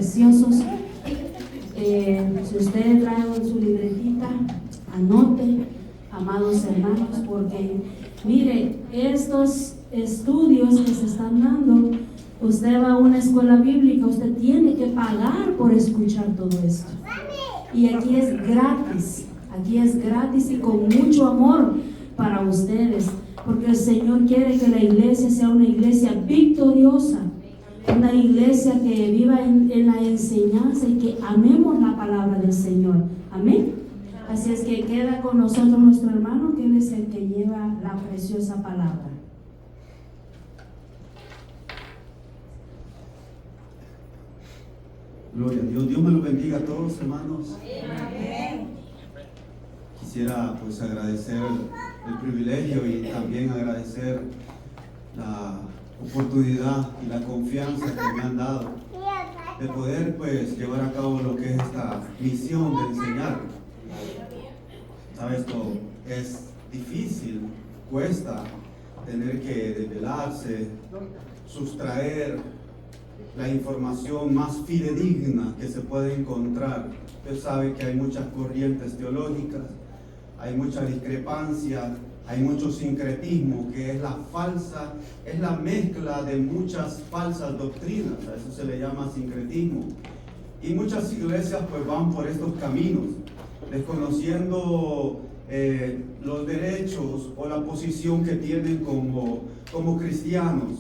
preciosos. Si usted trae su libretita, anote, amados hermanos, porque mire, estos estudios que se están dando, usted va a una escuela bíblica, usted tiene que pagar por escuchar todo esto. Y aquí es gratis y con mucho amor para ustedes, porque el Señor quiere que la iglesia sea una iglesia victoriosa, una iglesia que viva en la enseñanza y que amemos la palabra del Señor. Amén. Así es que queda con nosotros nuestro hermano, que él es el que lleva la preciosa palabra. Gloria a Dios. Dios me lo bendiga a todos, hermanos. Amén. Quisiera pues agradecer el privilegio y también agradecer la oportunidad y la confianza que me han dado de poder pues llevar a cabo lo que es esta misión de enseñar. Sabes, esto es difícil, cuesta tener que desvelarse, sustraer la información más fidedigna que se puede encontrar. Usted sabe que hay muchas corrientes teológicas, hay mucha discrepancia, hay mucho sincretismo, que es la mezcla de muchas falsas doctrinas. A eso se le llama sincretismo. Y muchas iglesias pues van por estos caminos, desconociendo los derechos o la posición que tienen como cristianos,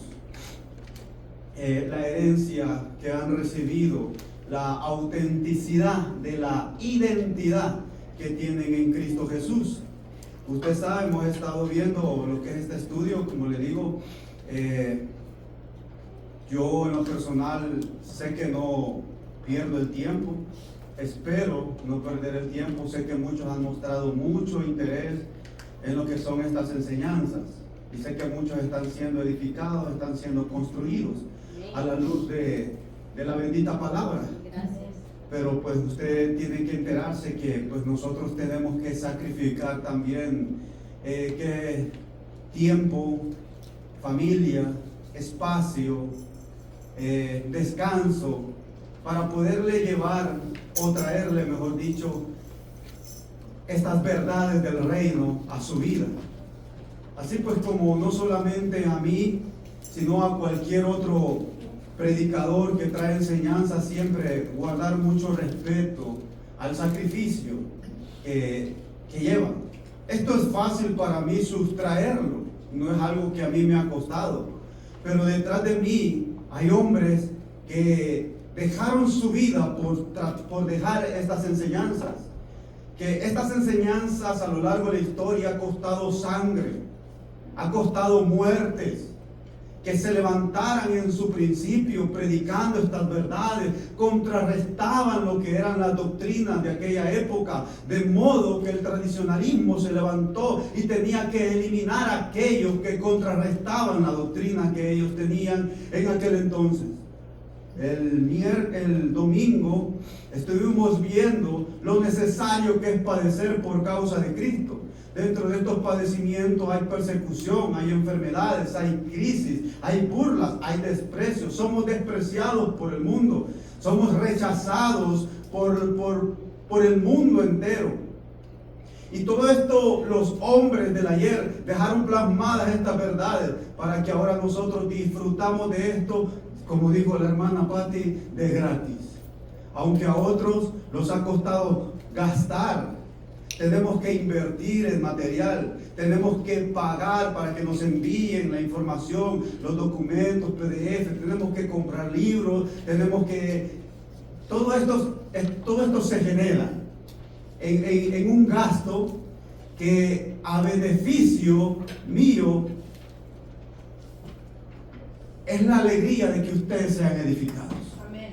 la herencia que han recibido, la autenticidad de la identidad que tienen en Cristo Jesús. Usted sabe, hemos estado viendo lo que es este estudio, como le digo, yo en lo personal sé que no pierdo el tiempo, espero no perder el tiempo, sé que muchos han mostrado mucho interés en lo que son estas enseñanzas y sé que muchos están siendo edificados, están siendo construidos a la luz de la bendita palabra. Gracias. Pero pues usted tiene que enterarse que pues nosotros tenemos que sacrificar también que tiempo, familia, espacio, descanso, para poderle llevar o traerle, mejor dicho, estas verdades del reino a su vida. Así pues, como no solamente a mí, sino a cualquier otro predicador que trae enseñanza, siempre guardar mucho respeto al sacrificio que llevan. Esto es fácil para mí sustraerlo, no es algo que a mí me ha costado, pero detrás de mí hay hombres que dejaron su vida por dejar estas enseñanzas, que estas enseñanzas a lo largo de la historia ha costado sangre, ha costado muertes, que se levantaran en su principio predicando estas verdades, contrarrestaban lo que eran las doctrinas de aquella época, de modo que el tradicionalismo se levantó y tenía que eliminar a aquellos que contrarrestaban la doctrina que ellos tenían en aquel entonces. El domingo estuvimos viendo lo necesario que es padecer por causa de Cristo. Dentro de estos padecimientos hay persecución, hay enfermedades, hay crisis, hay burlas, hay desprecio. Somos despreciados por el mundo, somos rechazados por el mundo entero. Y todo esto los hombres del ayer dejaron plasmadas estas verdades para que ahora nosotros disfrutamos de esto, como dijo la hermana Patti, de gratis. Aunque a otros los ha costado gastar. Tenemos que invertir en material, tenemos que pagar para que nos envíen la información, los documentos, PDF, tenemos que comprar libros, tenemos que... Todo esto se genera en un gasto que a beneficio mío es la alegría de que ustedes sean edificados. Amén.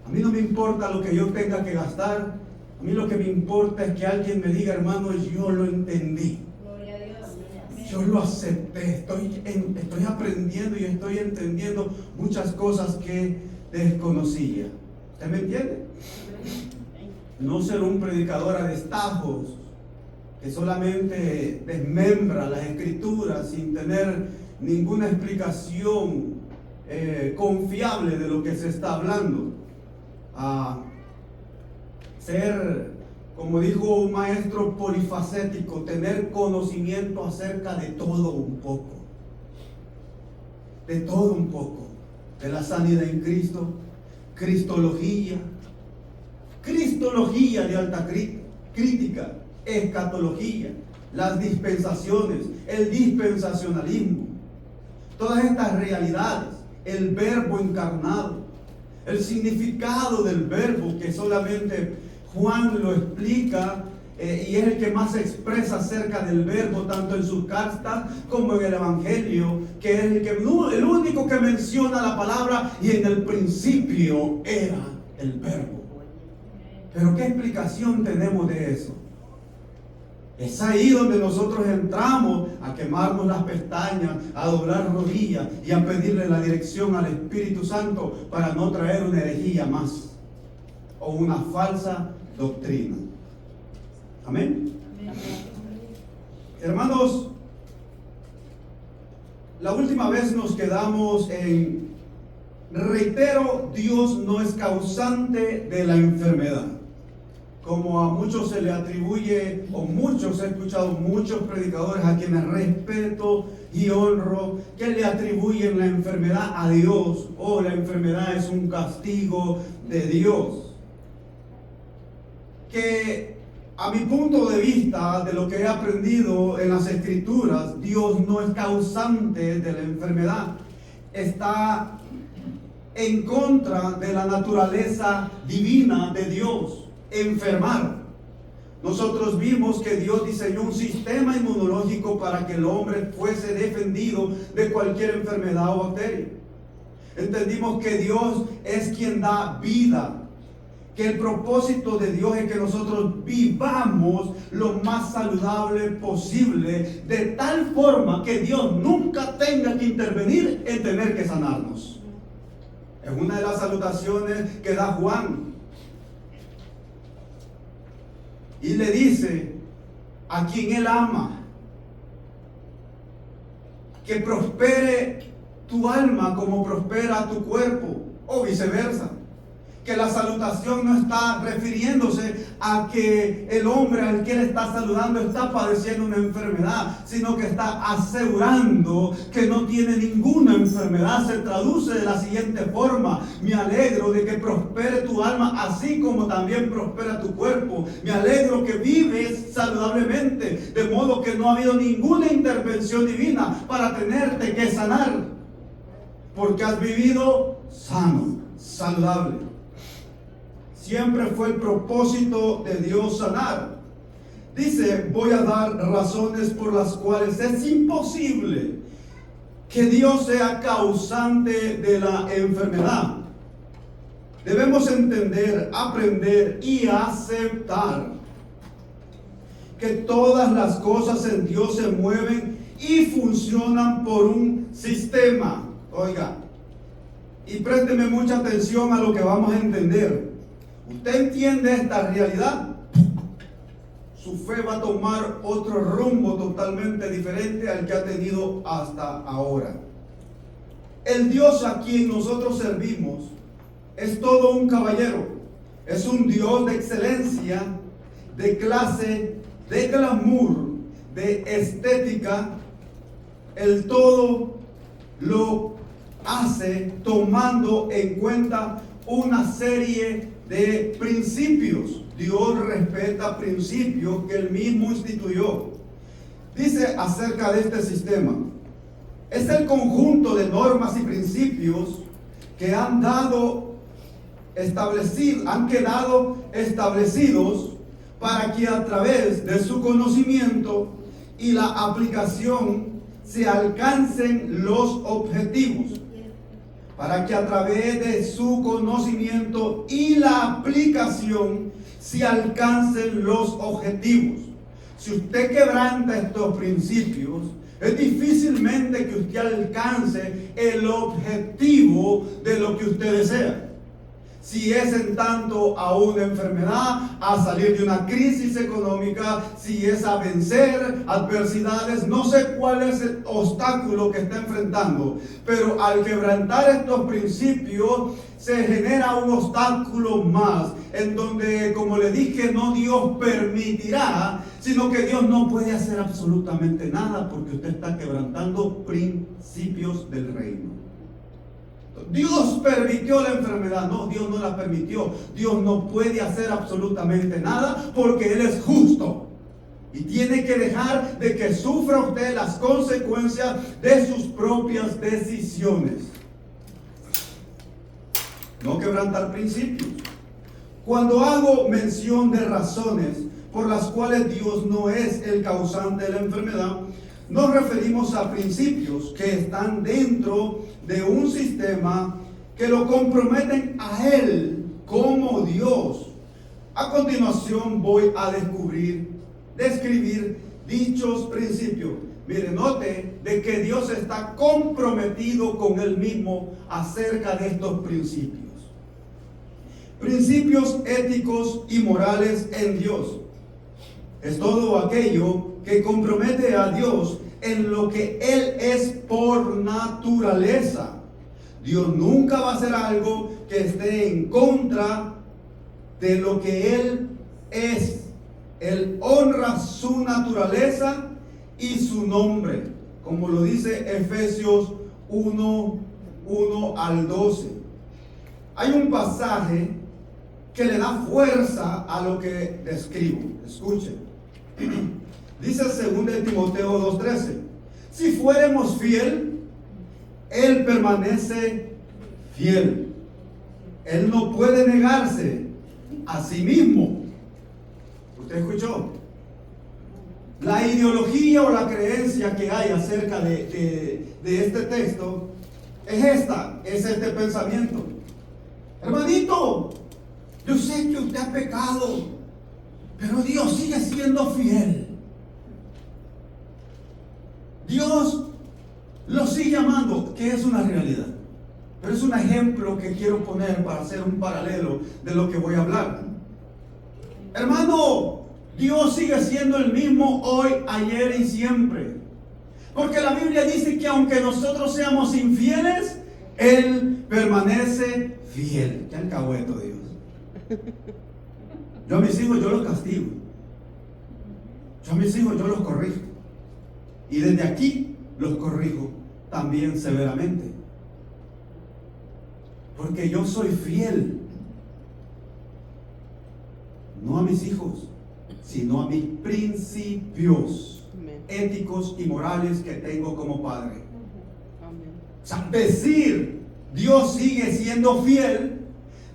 A mí no me importa lo que yo tenga que gastar. A mí lo que me importa es que alguien me diga, hermano, yo lo entendí. Gloria a Dios. Yo lo acepté. Estoy aprendiendo y estoy entendiendo muchas cosas que desconocía. ¿Usted me entiende? No ser un predicador a destajos que solamente desmembra las escrituras sin tener ninguna explicación confiable de lo que se está hablando. Ser, como dijo un maestro, polifacético, tener conocimiento acerca de todo un poco. De todo un poco. De la sanidad en Cristo, cristología de alta crítica, escatología, las dispensaciones, el dispensacionalismo, todas estas realidades, el verbo encarnado, el significado del verbo que solamente Juan lo explica y es el que más expresa acerca del verbo, tanto en sus cartas como en el Evangelio, que es el único que menciona la palabra, y en el principio era el verbo. Pero ¿qué explicación tenemos de eso? Es ahí donde nosotros entramos a quemarnos las pestañas, a doblar rodillas y a pedirle la dirección al Espíritu Santo para no traer una herejía más o una falsa doctrina. Amén. Hermanos, la última vez nos quedamos en, reitero, Dios no es causante de la enfermedad. Como a muchos se le atribuye, o muchos, he escuchado muchos predicadores a quienes respeto y honro, que le atribuyen la enfermedad a Dios, o la enfermedad es un castigo de Dios. Que a mi punto de vista, de lo que he aprendido en las Escrituras, Dios no es causante de la enfermedad. Está en contra de la naturaleza divina de Dios, enfermar. Nosotros vimos que Dios diseñó un sistema inmunológico para que el hombre fuese defendido de cualquier enfermedad o bacteria. Entendimos que Dios es quien da vida, que el propósito de Dios es que nosotros vivamos lo más saludable posible, de tal forma que Dios nunca tenga que intervenir en tener que sanarnos. Es una de las salutaciones que da Juan. Y le dice a quien él ama que prospere tu alma como prospera tu cuerpo, o viceversa. Que la salutación no está refiriéndose a que el hombre al que él está saludando está padeciendo una enfermedad, sino que está asegurando que no tiene ninguna enfermedad. Se traduce de la siguiente forma: me alegro de que prospere tu alma así como también prospera tu cuerpo. Me alegro que vives saludablemente, de modo que no ha habido ninguna intervención divina para tenerte que sanar, porque has vivido sano, saludable. Siempre fue el propósito de Dios sanar. Dice, voy a dar razones por las cuales es imposible que Dios sea causante de la enfermedad. Debemos entender, aprender y aceptar que todas las cosas en Dios se mueven y funcionan por un sistema. Oiga, y présteme mucha atención a lo que vamos a entender. Usted entiende esta realidad, su fe va a tomar otro rumbo totalmente diferente al que ha tenido hasta ahora. El Dios a quien nosotros servimos es todo un caballero, es un Dios de excelencia, de clase, de glamour, de estética. El todo lo hace tomando en cuenta una serie de principios. Dios respeta principios que Él mismo instituyó. Dice acerca de este sistema: es el conjunto de normas y principios que han quedado establecidos para que a través de su conocimiento y la aplicación se alcancen los objetivos. Para que a través de su conocimiento y la aplicación se alcancen los objetivos. Si usted quebranta estos principios, es difícilmente que usted alcance el objetivo de lo que usted desea. si es en tanto a una enfermedad, a salir de una crisis económica, si es a vencer adversidades, no sé cuál es el obstáculo que está enfrentando, pero al quebrantar estos principios se genera un obstáculo más, en donde, como le dije, no Dios permitirá, sino que Dios no puede hacer absolutamente nada porque usted está quebrantando principios del reino. Dios permitió la enfermedad. No, Dios no la permitió. Dios no puede hacer absolutamente nada porque Él es justo. Y tiene que dejar de que sufra usted las consecuencias de sus propias decisiones. No quebrantar principios. Cuando hago mención de razones por las cuales Dios no es el causante de la enfermedad, nos referimos a principios que están dentro de un sistema que lo comprometen a Él como Dios. A continuación voy a describir dichos principios. Mire, note de que Dios está comprometido con Él mismo acerca de estos principios. Principios éticos y morales en Dios. Es todo aquello que compromete a Dios en lo que Él es por naturaleza. Dios nunca va a hacer algo que esté en contra de lo que Él es. Él honra su naturaleza y su nombre, como lo dice Efesios 1 al 12. Hay un pasaje que le da fuerza a lo que describo. Escuchen. Dice 2 Timoteo 2:13: si fuéramos fiel, Él permanece fiel. Él no puede negarse a sí mismo. ¿Usted escuchó? La ideología o la creencia que hay acerca de este texto es este pensamiento. Hermanito, yo sé que usted ha pecado, pero Dios sigue siendo fiel. Dios lo sigue amando, que es una realidad. Pero es un ejemplo que quiero poner para hacer un paralelo de lo que voy a hablar. Hermano, Dios sigue siendo el mismo hoy, ayer y siempre. Porque la Biblia dice que aunque nosotros seamos infieles, Él permanece fiel. Qué alcahueto, Dios. Yo a mis hijos yo los castigo. Yo a mis hijos yo los corrijo. Y desde aquí los corrijo también severamente. Porque yo soy fiel. No a mis hijos, sino a mis principios éticos y morales que tengo como padre. O sea, decir Dios sigue siendo fiel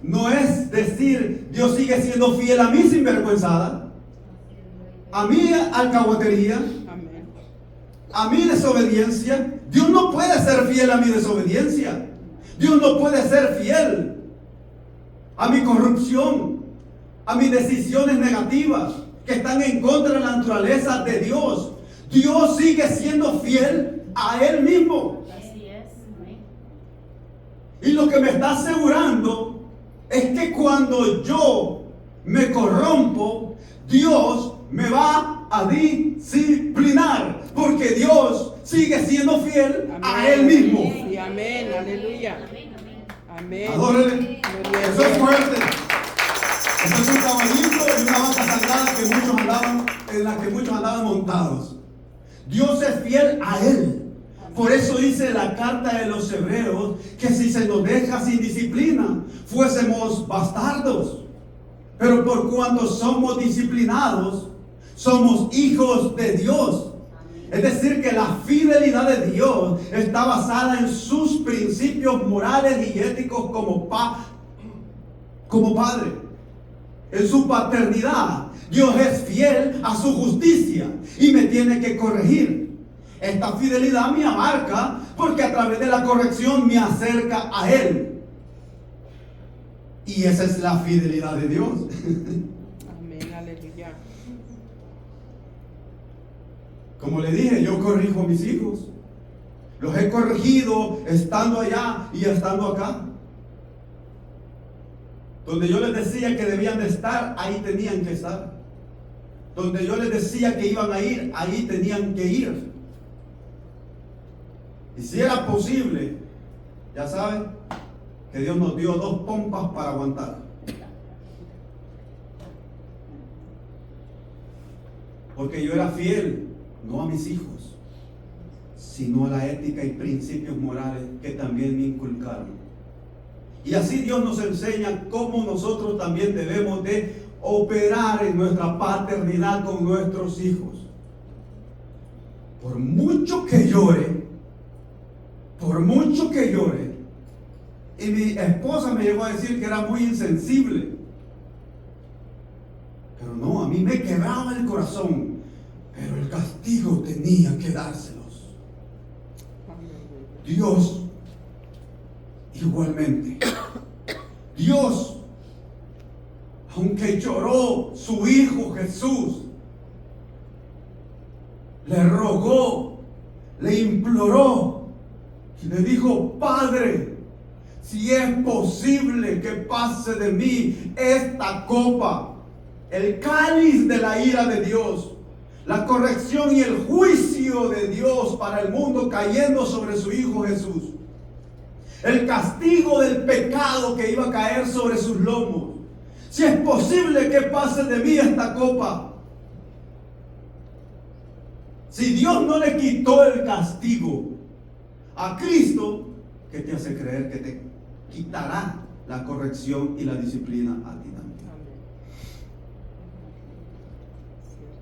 no es decir Dios sigue siendo fiel a mi sinvergüenzada, a mi alcahuetería, a mi desobediencia. Dios no puede ser fiel a mi desobediencia. Dios no puede ser fiel a mi corrupción, a mis decisiones negativas que están en contra de la naturaleza de Dios. Dios sigue siendo fiel a Él mismo. Y lo que me está asegurando es que cuando yo me corrompo, Dios me va a disciplinar, porque Dios sigue siendo fiel a Él mismo. Sí, amén, aleluya. Amén. Adórele. Eso es fuerte. Eso es un caballito y una vaca sagrada en la que muchos andaban montados. Dios es fiel a Él. Por eso dice la carta de los Hebreos que si se nos deja sin disciplina, fuésemos bastardos. Pero por cuanto somos disciplinados, somos hijos de Dios. Es decir, que la fidelidad de Dios está basada en sus principios morales y éticos como Padre. En su paternidad, Dios es fiel a su justicia y me tiene que corregir. Esta fidelidad me abarca porque a través de la corrección me acerca a Él. Y esa es la fidelidad de Dios. Amén, aleluya. Como le dije, yo corrijo a mis hijos. Los he corregido estando allá y estando acá. Donde yo les decía que debían de estar, ahí tenían que estar. Donde yo les decía que iban a ir, ahí tenían que ir. Y si era posible, ya saben, que Dios nos dio 2 pompas para aguantar. Porque yo era fiel, no a mis hijos, sino a la ética y principios morales que también me inculcaron. Y así Dios nos enseña cómo nosotros también debemos de operar en nuestra paternidad con nuestros hijos. Por mucho que llore, y mi esposa me llegó a decir que era muy insensible, pero no, a mí me quebraba el corazón, pero el castigo tenía que dárselos. Dios igualmente. Dios, aunque lloró su Hijo Jesús, le rogó, le imploró y le dijo: Padre, si es posible que pase de mí esta copa, el cáliz de la ira de Dios, la corrección y el juicio de Dios para el mundo cayendo sobre su Hijo Jesús, el castigo del pecado que iba a caer sobre sus lomos. Si es posible que pase de mí esta copa. Si Dios no le quitó el castigo a Cristo, ¿qué te hace creer que te quitará la corrección y la disciplina a ti también?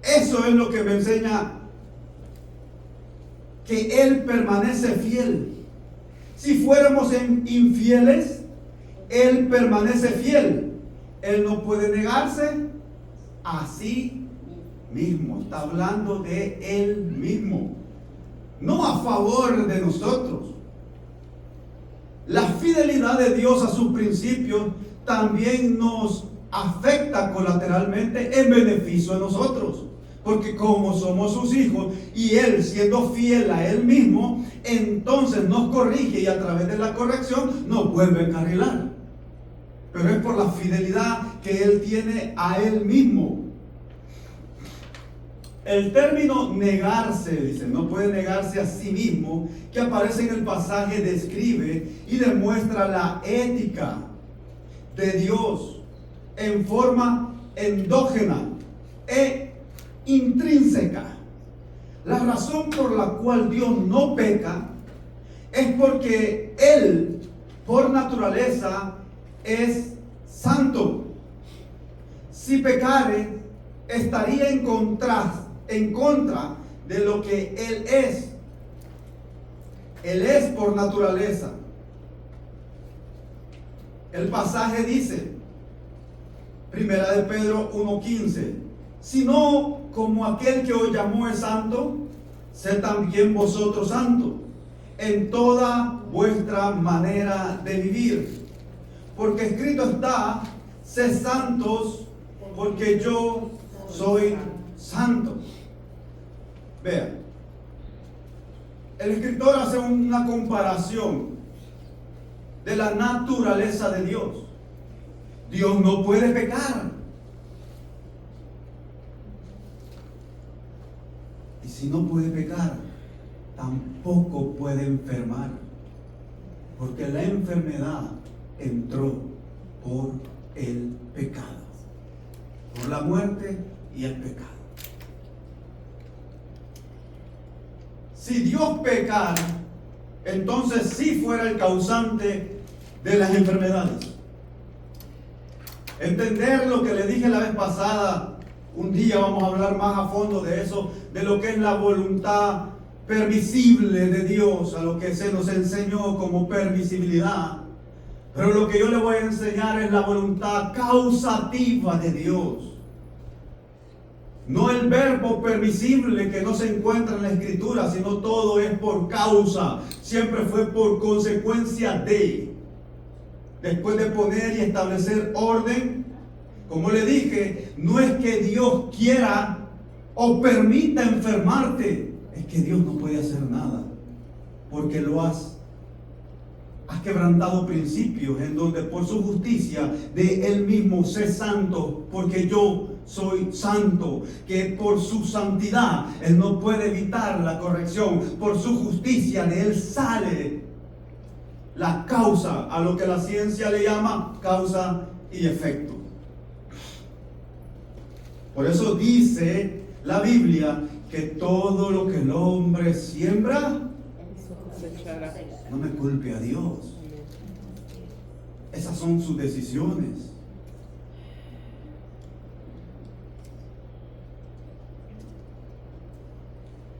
Eso es lo que me enseña que Él permanece fiel. Si fuéramos infieles, Él permanece fiel. Él no puede negarse a sí mismo. Está hablando de Él mismo, no a favor de nosotros. La fidelidad de Dios a sus principios también nos afecta colateralmente en beneficio de nosotros. Porque como somos sus hijos y Él siendo fiel a Él mismo, entonces nos corrige y a través de la corrección nos vuelve a encarrilar. Pero es por la fidelidad que Él tiene a Él mismo. El término negarse, dice, no puede negarse a sí mismo, que aparece en el pasaje, describe y demuestra la ética de Dios en forma endógena e intrínseca. La razón por la cual Dios no peca es porque Él, por naturaleza, es santo. Si pecare, estaría en contra de lo que Él es. Él es por naturaleza. El pasaje dice, Primera de Pedro 1:15, sino como aquel que os llamó es santo, sed también vosotros santos en toda vuestra manera de vivir. Porque escrito está, sed santos, porque yo soy santo. Vean, el escritor hace una comparación de la naturaleza de Dios. Dios no puede pecar. Y si no puede pecar, tampoco puede enfermar. Porque la enfermedad entró por el pecado, por la muerte y el pecado. Si Dios pecara, entonces sí fuera el causante de las enfermedades. Entender lo que le dije la vez pasada, un día vamos a hablar más a fondo de eso, de lo que es la voluntad permisible de Dios, a lo que se nos enseñó como permisibilidad. Pero lo que yo le voy a enseñar es la voluntad causativa de Dios. No el verbo permisible que no se encuentra en la Escritura, sino todo es por causa. Siempre fue por consecuencia de. Después de poner y establecer orden, como le dije, no es que Dios quiera o permita enfermarte. Es que Dios no puede hacer nada, porque lo has ha quebrantado principios en donde por su justicia de Él mismo sé santo, porque yo soy santo, que por su santidad Él no puede evitar la corrección, por su justicia de Él sale la causa, a lo que la ciencia le llama causa y efecto. Por eso dice la Biblia que todo lo que el hombre siembra, no me culpe a Dios. Esas son sus decisiones.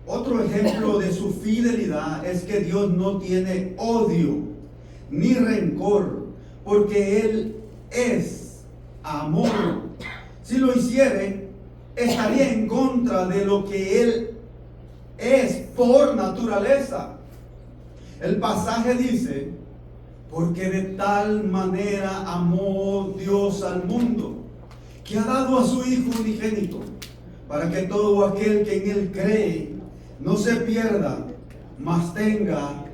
Otro ejemplo de su fidelidad es que Dios no tiene odio ni rencor, porque Él es amor. Si lo hiciere, estaría en contra de lo que Él es por naturaleza. El pasaje dice: porque de tal manera amó Dios al mundo, que ha dado a su Hijo unigénito, para que todo aquel que en Él cree no se pierda, mas tenga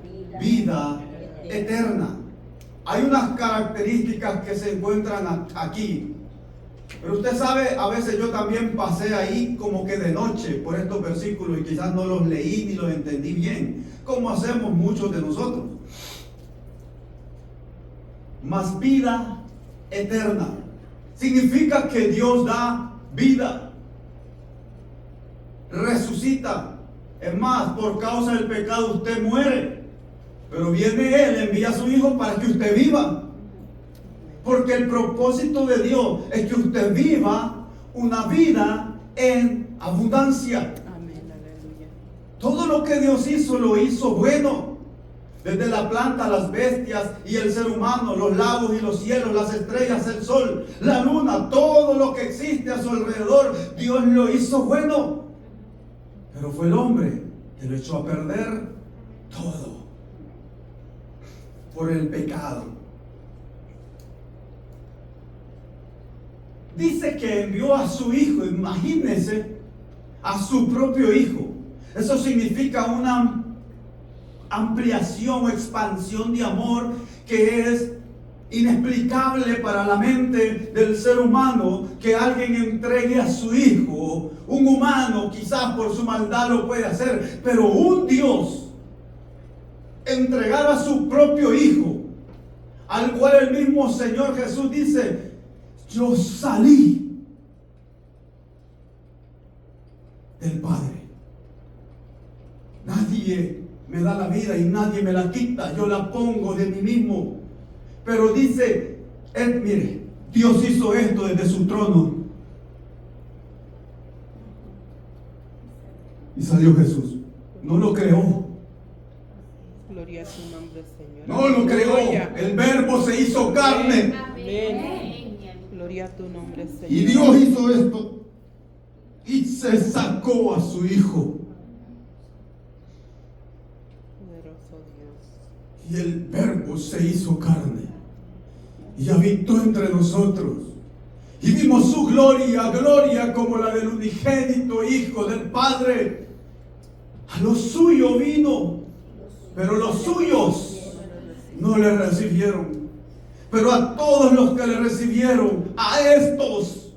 vida eterna. Hay unas características que se encuentran aquí, pero usted sabe, a veces yo también pasé ahí como que de noche por estos versículos y quizás no los leí ni los entendí bien, como hacemos muchos de nosotros. Mas vida eterna significa que Dios da vida, resucita. Es más, por causa del pecado usted muere, pero viene Él, envía a su Hijo para que usted viva. Porque el propósito de Dios es que usted viva una vida en abundancia. Amén, aleluya. Todo lo que Dios hizo, lo hizo bueno. Desde la planta, las bestias y el ser humano, los lagos y los cielos, las estrellas, el sol, la luna, todo lo que existe a su alrededor, Dios lo hizo bueno. Pero fue el hombre que lo echó a perder todo por el pecado. Dice que envió a su Hijo, imagínense, a su propio Hijo. Eso significa una ampliación o expansión de amor que es inexplicable para la mente del ser humano, que alguien entregue a su Hijo. Un humano quizás por su maldad lo puede hacer, pero un Dios entregar a su propio Hijo, al cual el mismo Señor Jesús dice: yo salí del Padre. Nadie me da la vida y nadie me la quita, yo la pongo de mí mismo. Pero dice, mire, Dios hizo esto desde su trono. Y salió Jesús. No lo creó. Gloria a tu nombre, Señor. No lo creó. Aleluya. El Verbo se hizo carne. Amén. Gloria a tu nombre, Señor. Y Dios hizo esto. Y se sacó a su Hijo. Poderoso Dios. Y el Verbo se hizo carne y habitó entre nosotros. Y vimos su gloria, gloria como la del unigénito Hijo del Padre. A lo suyo vino, pero los suyos no le recibieron. Pero a todos los que le recibieron, a estos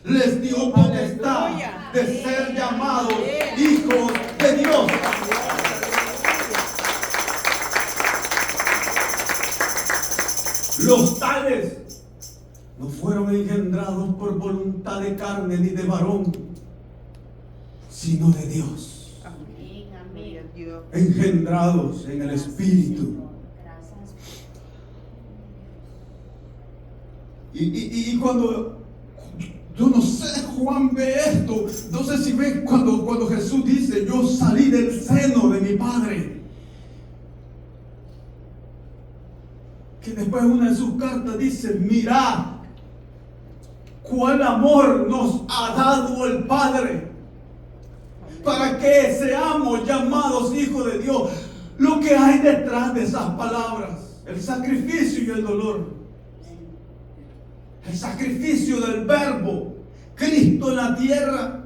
les dio potestad de ser llamados hijos de Dios. Los tales no fueron engendrados por voluntad de carne ni de varón, sino de Dios. Amén. Gloria a Dios. Engendrados en el Espíritu. Y cuando, yo no sé, Juan ve esto, no sé si ve cuando Jesús dice: yo salí del seno de mi Padre. Que después una de sus cartas dice: mirad cuál amor nos ha dado el Padre para que seamos llamados hijos de Dios. Lo que hay detrás de esas palabras, el sacrificio y el dolor, el sacrificio del Verbo, Cristo en la tierra,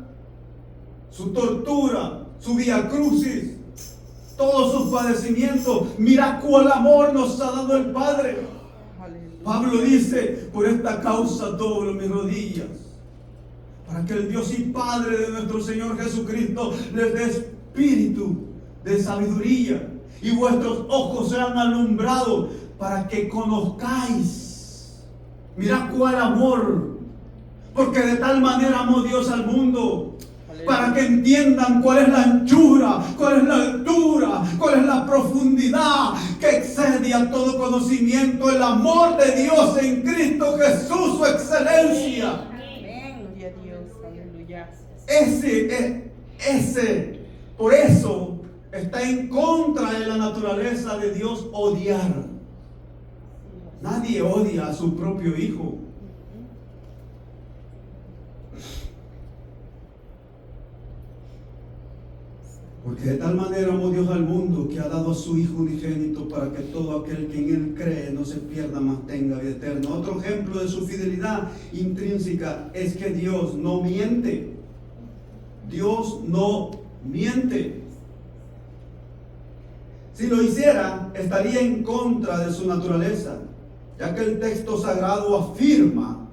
su tortura, su vía crucis, todos sus padecimientos. Mira cuál amor nos ha dado el Padre. Aleluya. Pablo dice, por esta causa doblo mis rodillas, para que el Dios y Padre de nuestro Señor Jesucristo les dé espíritu de sabiduría y vuestros ojos sean alumbrados para que conozcáis. Mira cuál amor, porque de tal manera amó Dios al mundo, para que entiendan cuál es la anchura, cuál es la altura, cuál es la profundidad que excede a todo conocimiento, el amor de Dios en Cristo Jesús, su excelencia. Gloria a Dios. Aleluya. Ese, por eso está en contra de la naturaleza de Dios odiar. Nadie odia a su propio hijo. Porque de tal manera amó Dios al mundo que ha dado a su Hijo unigénito para que todo aquel que en Él cree no se pierda, mas tenga vida eterna. Otro ejemplo de su fidelidad intrínseca es que Dios no miente. Dios no miente. Si lo hiciera, estaría en contra de su naturaleza, ya que el texto sagrado afirma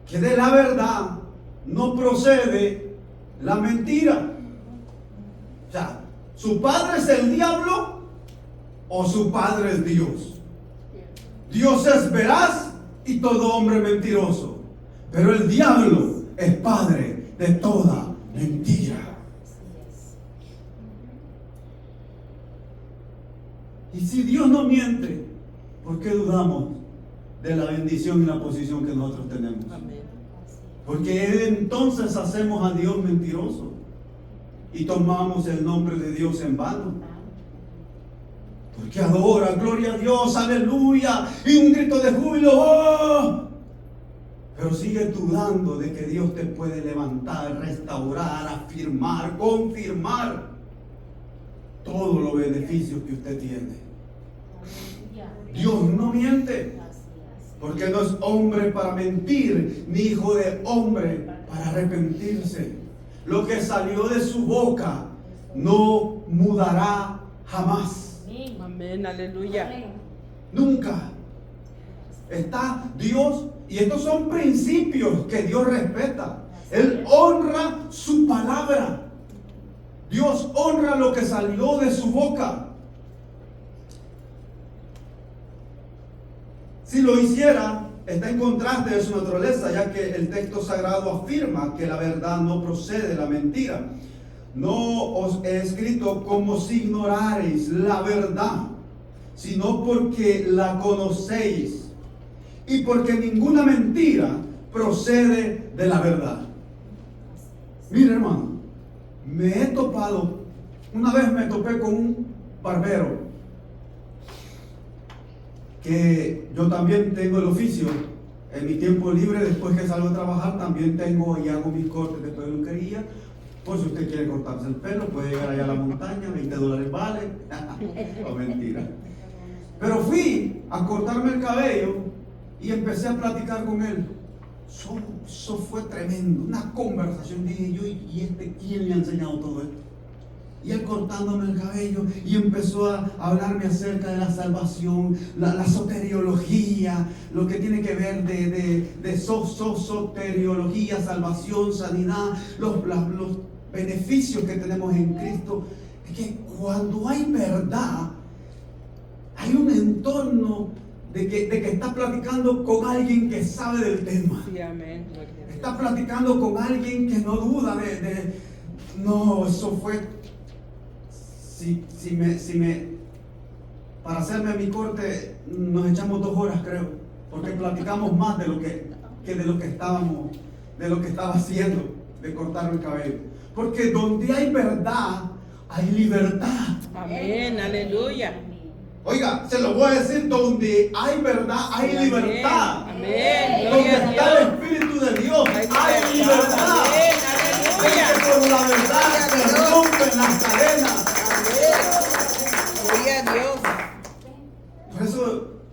que de la verdad no procede la mentira. O sea, ¿su padre es el diablo o su padre es Dios? Dios es veraz y todo hombre mentiroso, pero el diablo es padre de toda mentira. Y si Dios no miente, ¿por qué dudamos de la bendición y la posición que nosotros tenemos? Amén. Porque entonces hacemos a Dios mentiroso y tomamos el nombre de Dios en vano. Porque adora, gloria a Dios, aleluya, y un grito de júbilo, ¡oh! Pero sigue dudando de que Dios te puede levantar, restaurar, afirmar, confirmar todos los beneficios que usted tiene. Dios no miente, porque no es hombre para mentir, ni hijo de hombre para arrepentirse. Lo que salió de su boca no mudará jamás. Amén. Aleluya. Nunca. Está Dios, y estos son principios que Dios respeta. Él honra su palabra. Dios honra lo que salió de su boca. Si lo hiciera, está en contraste de su naturaleza, ya que el texto sagrado afirma que la verdad no procede de la mentira. No os he escrito como si ignorareis la verdad, sino porque la conocéis, y porque ninguna mentira procede de la verdad. Mire, hermano, una vez me topé con un barbero, que yo también tengo el oficio. En mi tiempo libre, después que salgo a trabajar, también tengo y hago mis cortes de peluquería. Por si usted quiere cortarse el pelo, puede llegar allá a la montaña, $20 vale. No, mentira. Pero fui a cortarme el cabello y empecé a platicar con él. Eso fue tremendo, una conversación. Dije yo, ¿y quién le ha enseñado todo esto? Y él cortándome el cabello y empezó a hablarme acerca de la salvación, la soteriología, lo que tiene que ver de soteriología, salvación, sanidad, los beneficios que tenemos en Cristo. Es que cuando hay verdad, hay un entorno de que está platicando con alguien que sabe del tema. Sí, amén. Está platicando con alguien que no duda no, eso fue. Para hacerme mi corte nos echamos 2 horas, creo, porque platicamos más de lo que estaba haciendo, de cortarme el cabello. Porque donde hay verdad, hay libertad. Amén. Aleluya. Oiga, se lo voy a decir, donde hay verdad, hay Amén. libertad. Amén. Donde Gloria a está el Dios. Espíritu de Dios, hay libertad. libertad. Amén. Porque Aleluya. por la verdad se rompen las cadenas. Gloria a Dios.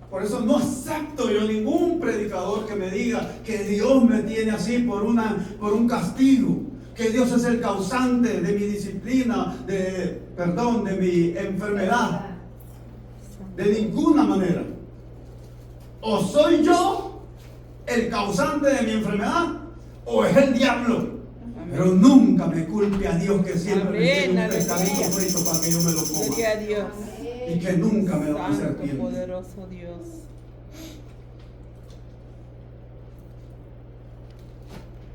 Por eso no acepto yo ningún predicador que me diga que Dios me tiene así por un castigo. que Dios es el causante de mi disciplina, de mi enfermedad. De ninguna manera. O soy yo el causante de mi enfermedad, o es el diablo. Pero nunca me culpe a Dios, que siempre me tiene un pescadito frito para que yo me lo coma. Gloria a Dios. Y que nunca me va a hacer Santo, bien. poderoso Dios.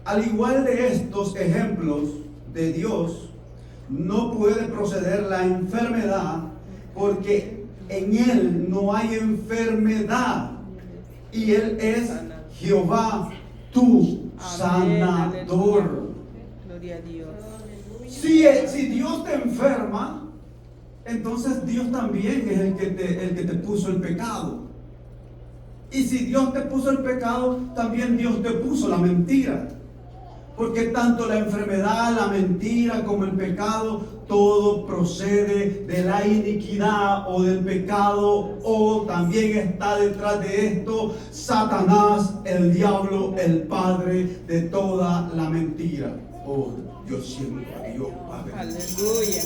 Al igual de estos ejemplos de Dios, no puede proceder la enfermedad, porque en Él no hay enfermedad. Y Él es Jehová, tu sanador. Gloria a Dios. Si Dios te enferma, entonces Dios también es el que te puso el pecado. Y si Dios te puso el pecado, también Dios te puso la mentira. Porque tanto la enfermedad, la mentira como el pecado, todo procede de la iniquidad o del pecado, o también está detrás de esto Satanás, el diablo, el padre de toda la mentira. Oh, yo siento a Dios, Padre. Aleluya.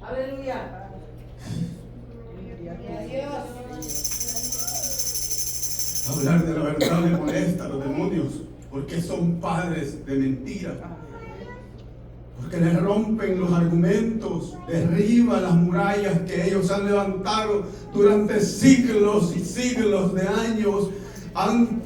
Aleluya. Gloria a Dios. Hablar de la verdad le molesta a los demonios, porque son padres de mentira. Porque les rompen los argumentos, derriban las murallas que ellos han levantado durante siglos y siglos de años. Han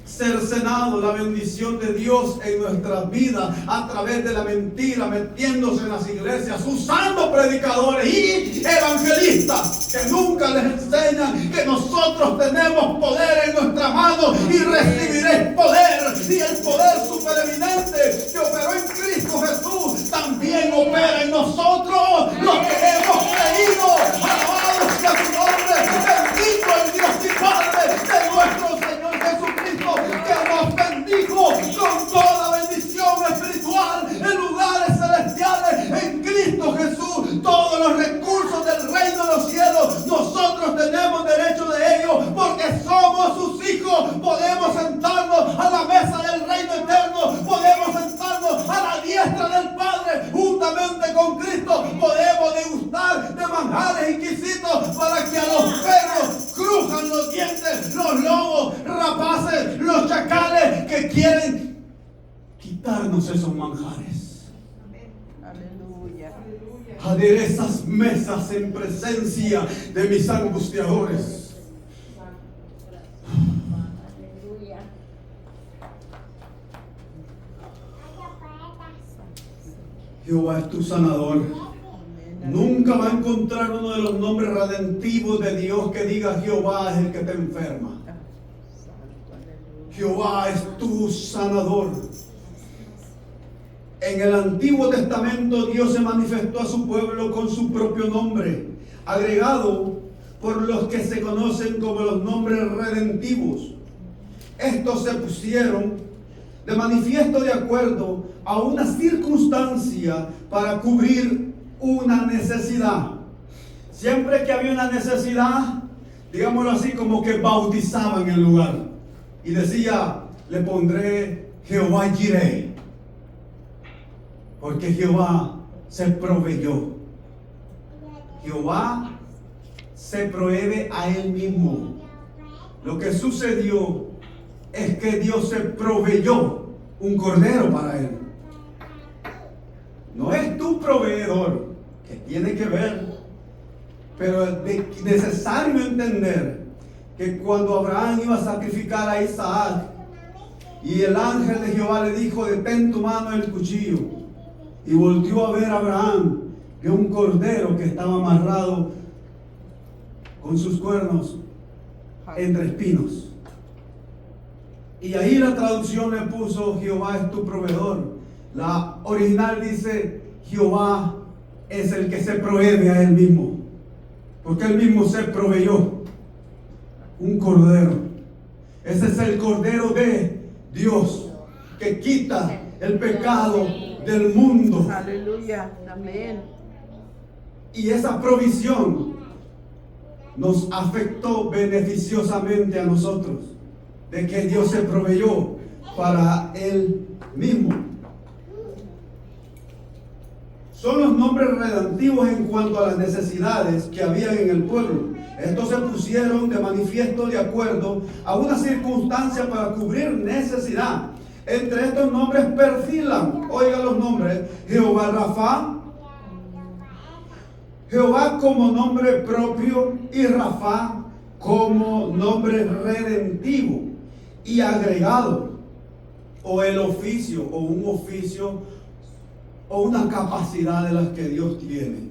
cercenado la bendición de Dios en nuestras vidas a través de la mentira, metiéndose en las iglesias, usando predicadores y evangelistas que nunca les enseñan que nosotros tenemos poder en nuestra mano y recibiréis poder, y el poder supereminente que operó en Cristo Jesús también opera en nosotros, los que hemos creído. Alabado sea su nombre, bendito el Dios y Padre de nuestro Señor Jesucristo, que nos bendijo con toda bendición espiritual en lugares celestiales en Cristo Jesús. Todos los recursos del reino de los cielos nosotros tenemos derecho de ellos, porque somos sus hijos. Podemos sentarnos a la mesa del reino eterno, podemos sentarnos a la diestra del Padre juntamente con Cristo. Podemos degustar de manjares exquisitos para que a los perros crujan los dientes, los lobos rapaces, los chacales que quieren quitarnos esos manjares. Aleluya. Aderezas mesas en presencia de mis angustiadores. Jehová es tu sanador. Nunca va a encontrar uno de los nombres redentivos de Dios que diga Jehová es el que te enferma. Jehová es tu sanador. En el Antiguo Testamento Dios se manifestó a su pueblo con su propio nombre, agregado por los que se conocen como los nombres redentivos. Estos se pusieron de manifiesto de acuerdo a una circunstancia para cubrir una necesidad. Siempre que había una necesidad, digámoslo así, como que bautizaban el lugar y decía, le pondré Jehová Jireh, porque Jehová se proveyó. Jehová se provee a él mismo. Lo que sucedió es que Dios se proveyó un cordero para él. No es tu proveedor, que tiene que ver, pero es necesario entender que cuando Abraham iba a sacrificar a Isaac y el ángel de Jehová le dijo, detén tu mano en el cuchillo, y volteó a ver a Abraham que un cordero que estaba amarrado con sus cuernos entre espinos. Y ahí la traducción le puso Jehová es tu proveedor. La original dice Jehová es el que se provee a él mismo, porque él mismo se proveyó un cordero. Ese es el cordero de Dios que quita el pecado del mundo. Aleluya. Amén. Y esa provisión nos afectó beneficiosamente a nosotros. de que Dios se proveyó para Él mismo. Son los nombres redactivos en cuanto a las necesidades que había en el pueblo. Estos se pusieron de manifiesto de acuerdo a una circunstancia para cubrir necesidad. Entre estos nombres perfilan, oiga los nombres, Jehová Rafa, Jehová como nombre propio y Rafa como nombre redentivo y agregado, o el oficio, o un oficio, o una capacidad de las que Dios tiene.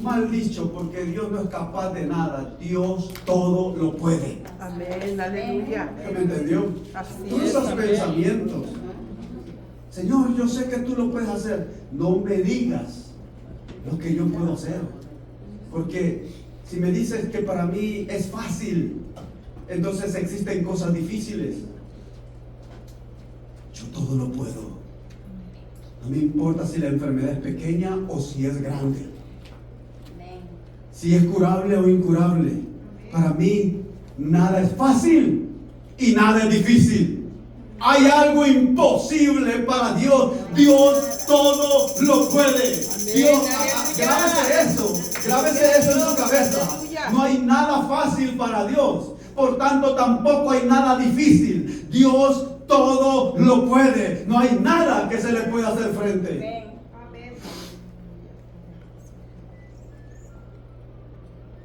Mal dicho, porque Dios no es capaz de nada, Dios todo lo puede. Amén, aleluya. ¿Usted me entendió? Así Todos es, esos amén. pensamientos. Señor, yo sé que tú lo puedes hacer. No me digas lo que yo puedo hacer. Porque si me dices que para mí es fácil, entonces existen cosas difíciles. Yo todo lo puedo. No me importa si la enfermedad es pequeña o si es grande. Si es curable o incurable. Para mí nada es fácil y nada es difícil. Hay algo imposible para Dios. Dios todo lo puede. Dios, grábese eso en su cabeza. No hay nada fácil para Dios. Por tanto, tampoco hay nada difícil. Dios todo lo puede. No hay nada que se le pueda hacer frente.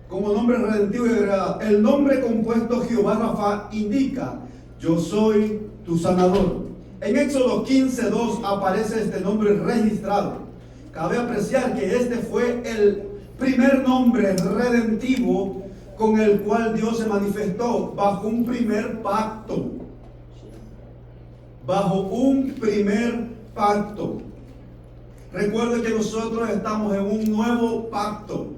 Como nombre redentivo y agregado, el nombre compuesto Jehová Rafa indica: yo soy tu sanador. En Éxodo 15:2 aparece este nombre registrado. Cabe apreciar que este fue el primer nombre redentivo con el cual Dios se manifestó bajo un primer pacto. Bajo un primer pacto. Recuerde que nosotros estamos en un nuevo pacto.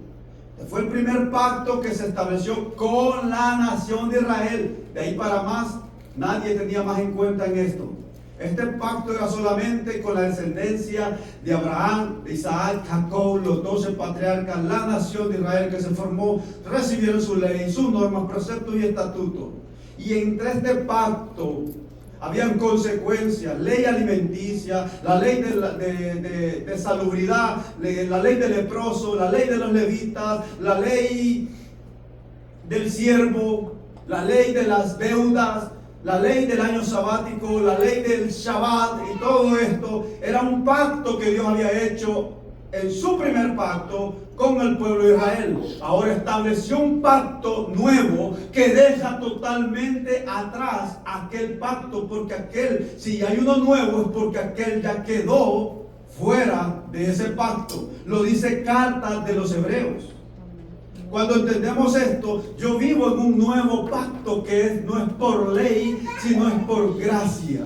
Fue el primer pacto que se estableció con la nación de Israel. De ahí para más, nadie tenía más en cuenta en esto. Este pacto era solamente con la descendencia de Abraham, de Isaac, Jacob, los 12 patriarcas, la nación de Israel que se formó, recibieron su ley, sus normas, preceptos y estatutos. Y entre este pacto habían consecuencias: ley alimenticia, la ley de salubridad, la ley del leproso, la ley de los levitas, la ley del siervo, la ley de las deudas, la ley del año sabático, la ley del Shabbat. Y todo esto era un pacto que Dios había hecho en su primer pacto con el pueblo de Israel. Ahora estableció un pacto nuevo que deja totalmente atrás aquel pacto, porque si hay uno nuevo es porque aquel ya quedó fuera de ese pacto. Lo dice Cartas de los Hebreos. Cuando entendemos esto, yo vivo en un nuevo pacto que no es por ley, sino es por gracia.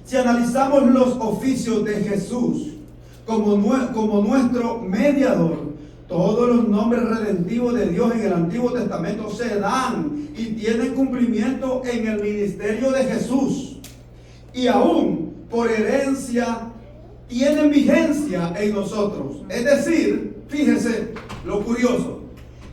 Si analizamos los oficios de Jesús como nuestro mediador, todos los nombres redentivos de Dios en el Antiguo Testamento se dan y tienen cumplimiento en el ministerio de Jesús, y aún por herencia tienen vigencia en nosotros. Es decir, fíjese lo curioso,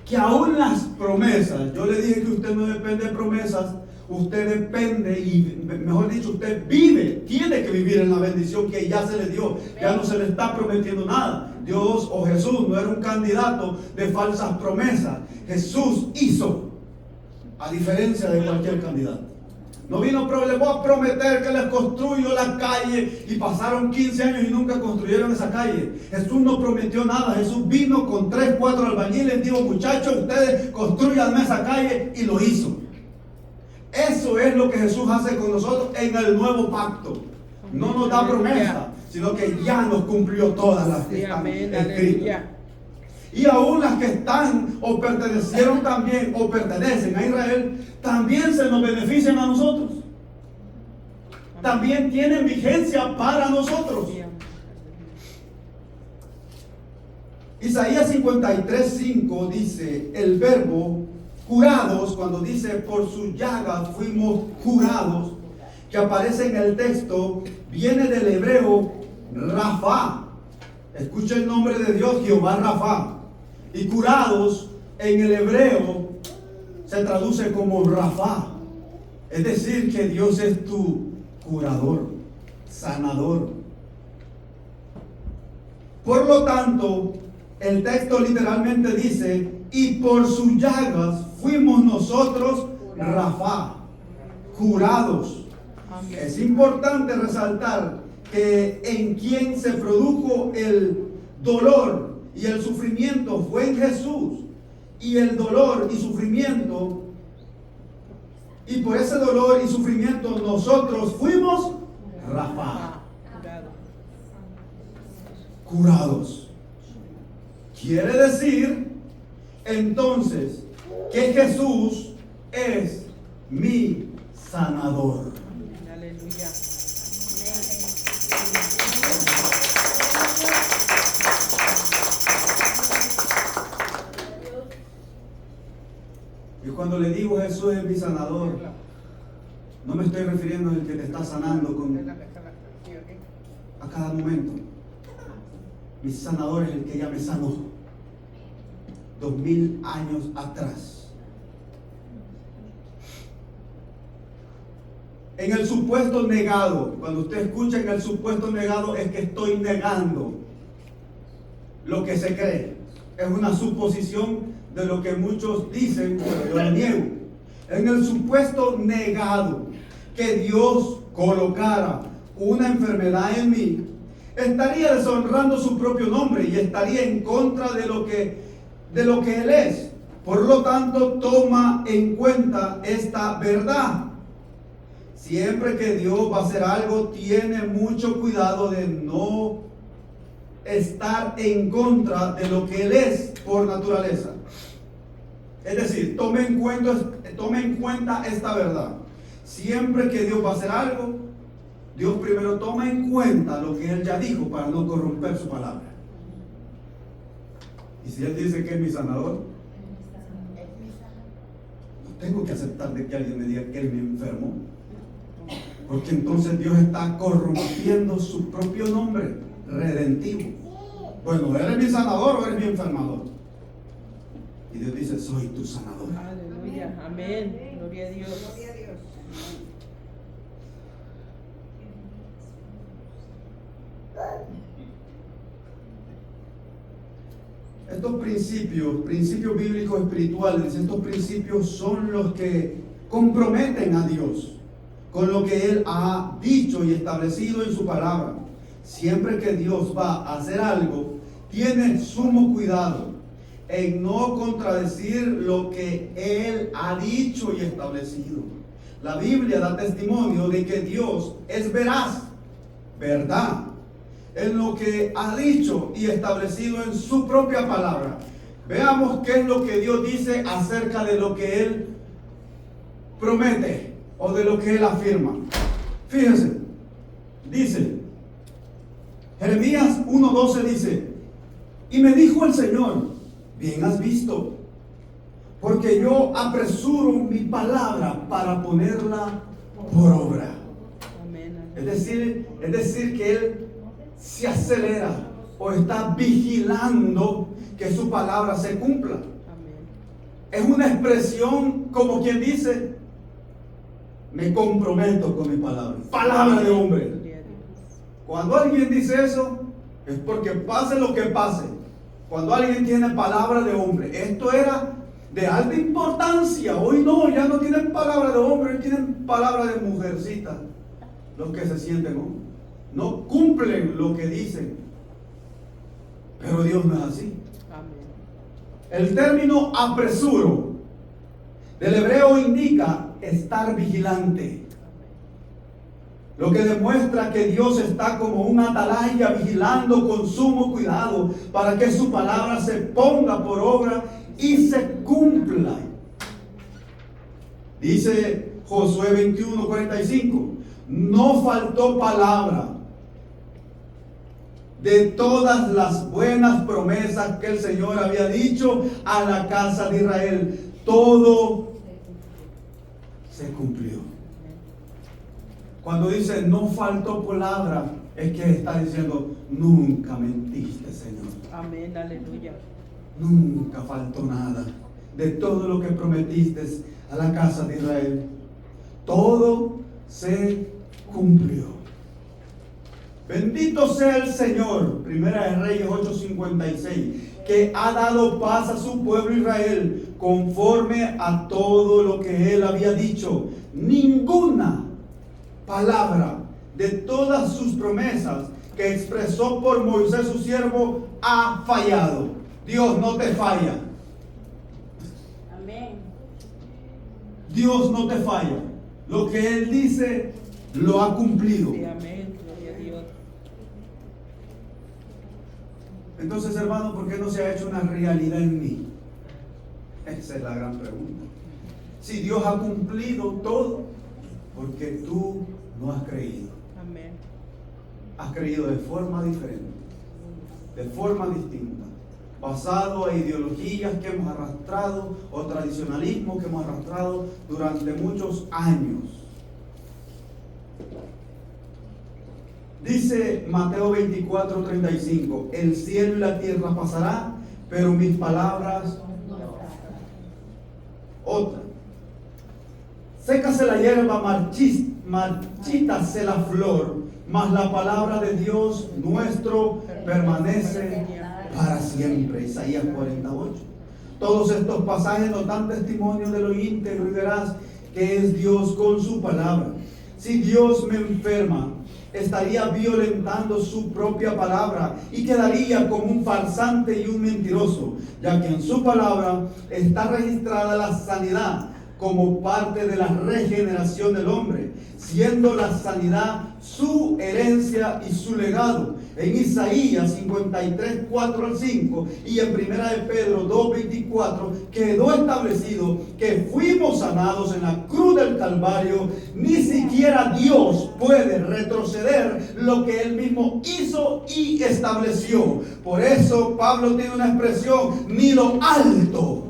que aún las promesas, yo le dije que usted no depende de promesas, usted depende, y mejor dicho, usted vive, tiene que vivir en la bendición que ya se le dio. Ya no se le está prometiendo nada. Dios o Jesús no era un candidato de falsas promesas. Jesús hizo, a diferencia de cualquier candidato. No vino, pero le voy a prometer que les construyo la calle, y pasaron 15 años y nunca construyeron esa calle. Jesús no prometió nada. Jesús vino con 3, 4 albañiles, dijo: muchachos, ustedes construyanme esa calle, y lo hizo. Eso es lo que Jesús hace con nosotros en el nuevo pacto. No nos da promesa, sino que ya nos cumplió todas las que están escritas. Y aún las que están o pertenecieron también o pertenecen a Israel, también se nos benefician a nosotros. También tienen vigencia para nosotros. Isaías 53:5 dice: el verbo curados, cuando dice por su llaga fuimos curados, que aparece en el texto, viene del hebreo Rafa. Escucha el nombre de Dios, Jehová Rafa. Y curados en el hebreo se traduce como Rafa. Es decir, que Dios es tu curador, sanador. Por lo tanto, el texto literalmente dice, y por sus llagas fuimos nosotros, Rafa, curados. Es importante resaltar que en quien se produjo el dolor y el sufrimiento fue en Jesús. Y el dolor y sufrimiento, y por ese dolor y sufrimiento nosotros fuimos Rafa, curados. Quiere decir entonces que Jesús es mi sanador. Aleluya. Y cuando le digo Jesús es mi sanador, no me estoy refiriendo al que te está sanando a cada momento. Mi sanador es el que ya me sanó 2000 años atrás. En el supuesto negado, cuando usted escucha en el supuesto negado, es que estoy negando lo que se cree. Es una suposición de lo que muchos dicen, pero yo lo niego. En el supuesto negado que Dios colocara una enfermedad en mí, estaría deshonrando su propio nombre y estaría en contra de lo que Él es. Por lo tanto, toma en cuenta esta verdad. Siempre que Dios va a hacer algo, tiene mucho cuidado de no estar en contra de lo que Él es por naturaleza. Es decir, tome en cuenta esta verdad. Siempre que Dios va a hacer algo, Dios primero toma en cuenta lo que Él ya dijo para no corromper su palabra. Y si Él dice que es mi sanador, no tengo que aceptar de que alguien me diga que Él me enfermó, porque entonces Dios está corrompiendo su propio nombre redentivo. Bueno, ¿eres mi sanador o eres mi enfermador? Y Dios dice, soy tu sanador. Aleluya, amén, gloria a Dios. Gloria a Dios. Estos principios bíblicos espirituales, estos principios son los que comprometen a Dios con lo que Él ha dicho y establecido en su palabra. Siempre que Dios va a hacer algo, tiene sumo cuidado en no contradecir lo que Él ha dicho y establecido. La Biblia da testimonio de que Dios es veraz, verdad, en lo que ha dicho y establecido en su propia palabra. Veamos qué es lo que Dios dice acerca de lo que Él promete o de lo que Él afirma. Fíjense, dice, Jeremías 1:12 dice, y me dijo el Señor, bien has visto, porque yo apresuro mi palabra para ponerla por obra. Amén. Es decir que Él se acelera o está vigilando que su palabra se cumpla. Amén. Es una expresión como quien dice, me comprometo con mi palabra. Palabra de hombre. Gloria a Dios. Cuando alguien dice eso, es porque pase lo que pase. Cuando alguien tiene palabra de hombre, esto era de alta importancia. Hoy no, ya no tienen palabra de hombre, tienen palabra de mujercita. Los que se sienten hombres. No cumplen lo que dicen. Pero Dios no es así. Amén. El término apresuro del hebreo indica estar vigilante. Lo que demuestra que Dios está como un atalaya vigilando con sumo cuidado para que su palabra se ponga por obra y se cumpla. Dice Josué 21:45, no faltó palabra de todas las buenas promesas que el Señor había dicho a la casa de Israel. Todo se cumplió. Cuando dice no faltó palabra, es que está diciendo nunca mentiste, Señor. Amén, aleluya. Nunca faltó nada. de todo lo que prometiste a la casa de Israel. Todo se cumplió. Bendito sea el Señor, Primera de Reyes 8:56, que ha dado paz a su pueblo Israel conforme a todo lo que él había dicho. Ninguna palabra de todas sus promesas que expresó por Moisés su siervo ha fallado. Dios no te falla. Amén. Dios no te falla. Lo que Él dice, lo ha cumplido. Sí, amén. Gloria a Dios. Entonces, hermano, ¿por qué no se ha hecho una realidad en mí? Esa es la gran pregunta. Si Dios ha cumplido todo, porque tú no has creído. Amén. Has creído de forma diferente, de forma distinta, basado en ideologías que hemos arrastrado o tradicionalismo que hemos arrastrado durante muchos años. Dice Mateo 24:35, el cielo y la tierra pasará, pero mis palabras. Otra. Sécase la hierba, marchítase la flor, mas la palabra de Dios nuestro permanece para siempre. Isaías 48. Todos estos pasajes nos dan testimonio de lo íntegro y veraz que es Dios con su palabra. Si Dios me enferma, estaría violentando su propia palabra y quedaría como un farsante y un mentiroso, ya que en su palabra está registrada la sanidad como parte de la regeneración del hombre, siendo la sanidad su herencia y su legado. En Isaías 53, 4 al 5 y en Primera de Pedro 2, 24 quedó establecido que fuimos sanados en la cruz del Calvario. Ni siquiera Dios puede retroceder lo que Él mismo hizo y estableció. Por eso Pablo tiene una expresión, ni lo alto.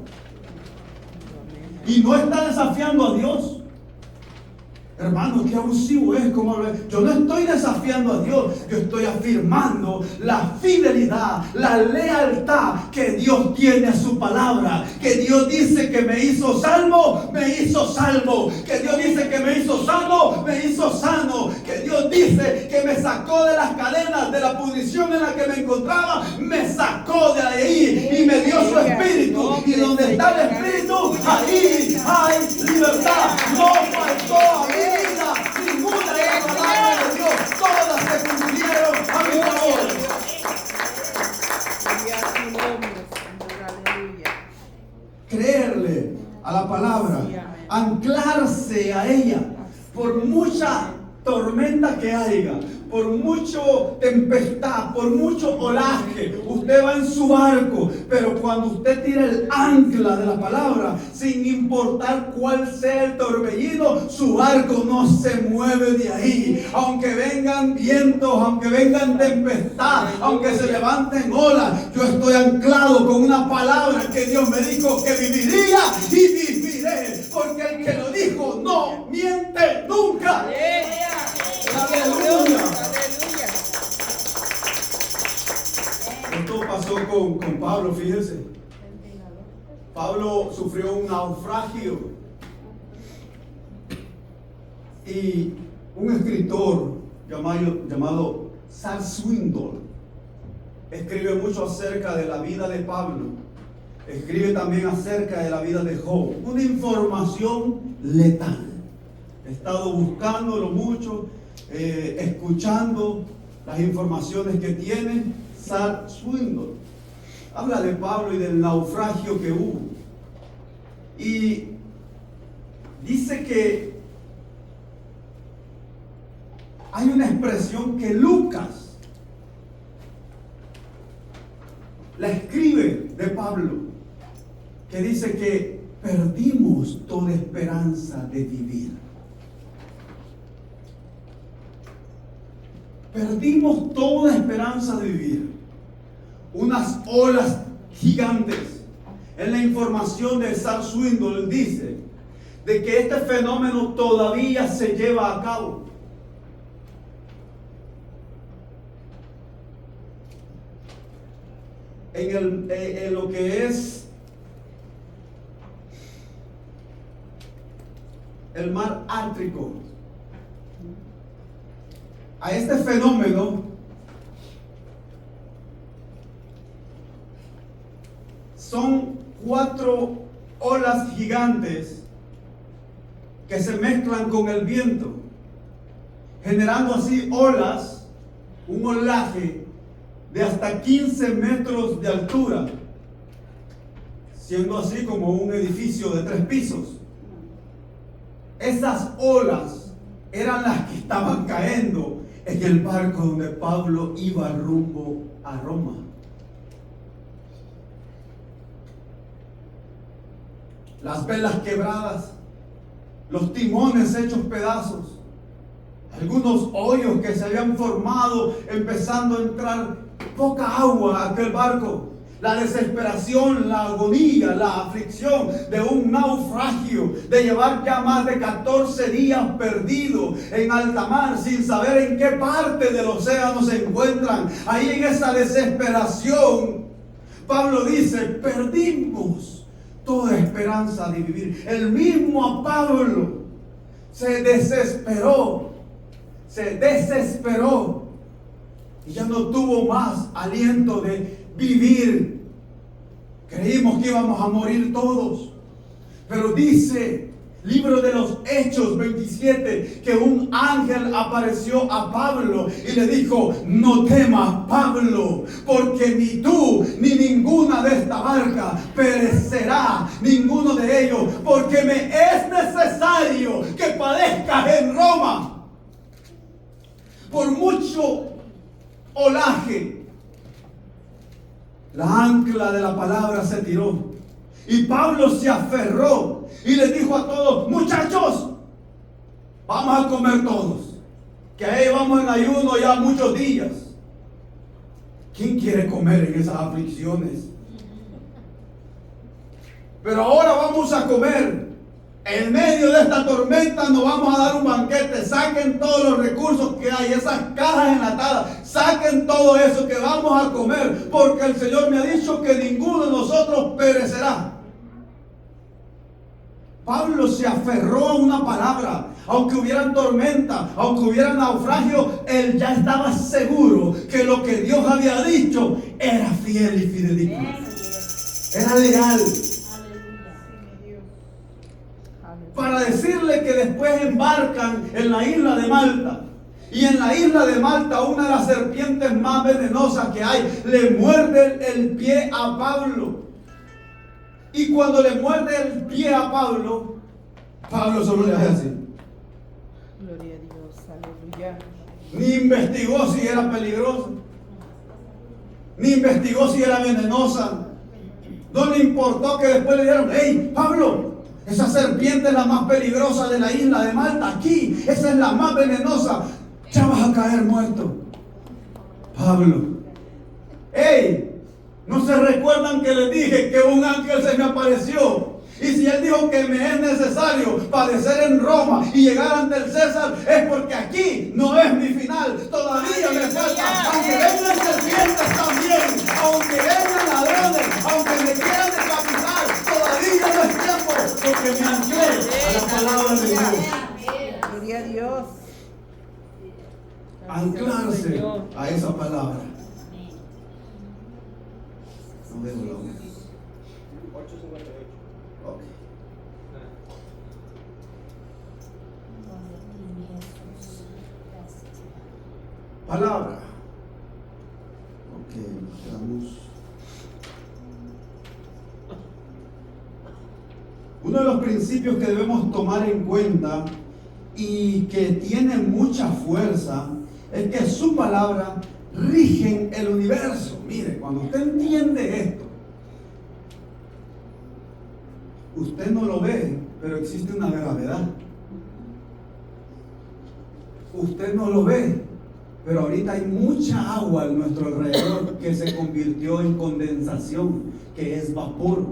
Y no está desafiando a Dios. Hermano, qué abusivo es. Yo no estoy desafiando a Dios. Yo estoy afirmando la fidelidad, la lealtad que Dios tiene a su palabra. Que Dios dice que me hizo salvo, me hizo salvo. Que Dios dice que me hizo sano, me hizo sano. Que Dios dice que me sacó de las cadenas, de la pudrición en la que me encontraba. Me sacó de ahí y me dio su espíritu. Y donde está el espíritu, ahí hay libertad. No faltó a mí ninguna de las palabras de Dios, todas se cumplieron a mi favor. Gloria a tu nombre, Señor. Aleluya. Creerle a la palabra, anclarse a ella, por mucha tormenta que haya, por mucho tempestad, por mucho olaje, usted va en su barco, pero cuando usted tira el ancla de la palabra, sin importar cuál sea el torbellino, su barco no se mueve de ahí. Aunque vengan vientos, aunque vengan tempestad, aunque se levanten olas, yo estoy anclado con una palabra que Dios me dijo que viviría y viviré, porque el que lo dijo no miente nunca. Aleluya. Esto pasó con Pablo, fíjense. Pablo sufrió un naufragio y un escritor llamado Charles Swindoll escribe mucho acerca de la vida de Pablo. Escribe también acerca de la vida de Job. Una información letal. He estado buscándolo mucho, escuchando las informaciones que tiene Charles Swindoll. Habla de Pablo y del naufragio que hubo. Y dice que hay una expresión que Lucas la escribe de Pablo, que dice que perdimos toda esperanza de vivir. Perdimos toda esperanza de vivir. Unas olas gigantes. En la información de Charles Swindoll dice de que este fenómeno todavía se lleva a cabo. En lo que es el mar Ártico. A este fenómeno son 4 olas gigantes que se mezclan con el viento, generando así olas, un olaje de hasta 15 metros de altura, siendo así como un edificio de 3 pisos. Esas olas eran las que estaban cayendo en el barco donde Pablo iba rumbo a Roma. Las velas quebradas, los timones hechos pedazos, algunos hoyos que se habían formado, empezando a entrar poca agua a aquel barco. La desesperación, la agonía, la aflicción de un naufragio, de llevar ya más de 14 días perdido en alta mar, sin saber en qué parte del océano se encuentran. Ahí en esa desesperación, Pablo dice: perdimos toda esperanza de vivir. El mismo Pablo se desesperó y ya no tuvo más aliento de vivir. Creímos que íbamos a morir todos, pero dice Libro de los Hechos 27 que un ángel apareció a Pablo y le dijo: no temas, Pablo, porque ni tú ni ninguna de esta barca perecerá, ninguno de ellos, porque me es necesario que padezcas en Roma. Por mucho olaje, la ancla de la palabra se tiró y Pablo se aferró y le dijo a todos: muchachos, vamos a comer todos, que ahí vamos en ayuno ya muchos días. ¿Quién quiere comer en esas aflicciones? Pero ahora vamos a comer. En medio de esta tormenta nos vamos a dar un banquete. Saquen todos los recursos que hay, esas cajas enlatadas, saquen todo eso que vamos a comer, porque el Señor me ha dicho que ninguno de nosotros perecerá. Pablo se aferró a una palabra. Aunque hubiera tormenta, aunque hubiera naufragio, él ya estaba seguro que lo que Dios había dicho era fiel y fidedigno. Era leal. Para decirle que después embarcan en la isla de Malta. Y en la isla de Malta, una de las serpientes más venenosas que hay le muerde el pie a Pablo. Y cuando le muerde el pie a Pablo, Pablo solo le hace así. Gloria a Dios, aleluya. Ni investigó si era peligrosa, ni investigó si era venenosa. No le importó que después le dijeron: hey, Pablo, esa serpiente es la más peligrosa de la isla de Malta. Aquí, esa es la más venenosa. Ya vas a caer muerto. Pablo: hey, ¿no se recuerdan que les dije que un ángel se me apareció? Y si él dijo que me es necesario padecer en Roma y llegar ante el César, es porque aquí no es mi final. Todavía me falta. Aunque vengan serpientes también, aunque vengan ladrones, aunque me quieran decapitar, todavía no es tiempo, porque me anclé a la palabra de Dios. Gloria a Dios. Anclarse a esa palabra. No veo la hora. 8:58. Ok. Palabra. Ok, quedamos. Uno de los principios que debemos tomar en cuenta y que tiene mucha fuerza es que su palabra rige el universo. Mire, cuando usted entiende esto, usted no lo ve, pero existe una gravedad. Usted no lo ve, pero ahorita hay mucha agua a nuestro alrededor que se convirtió en condensación, que es vapor,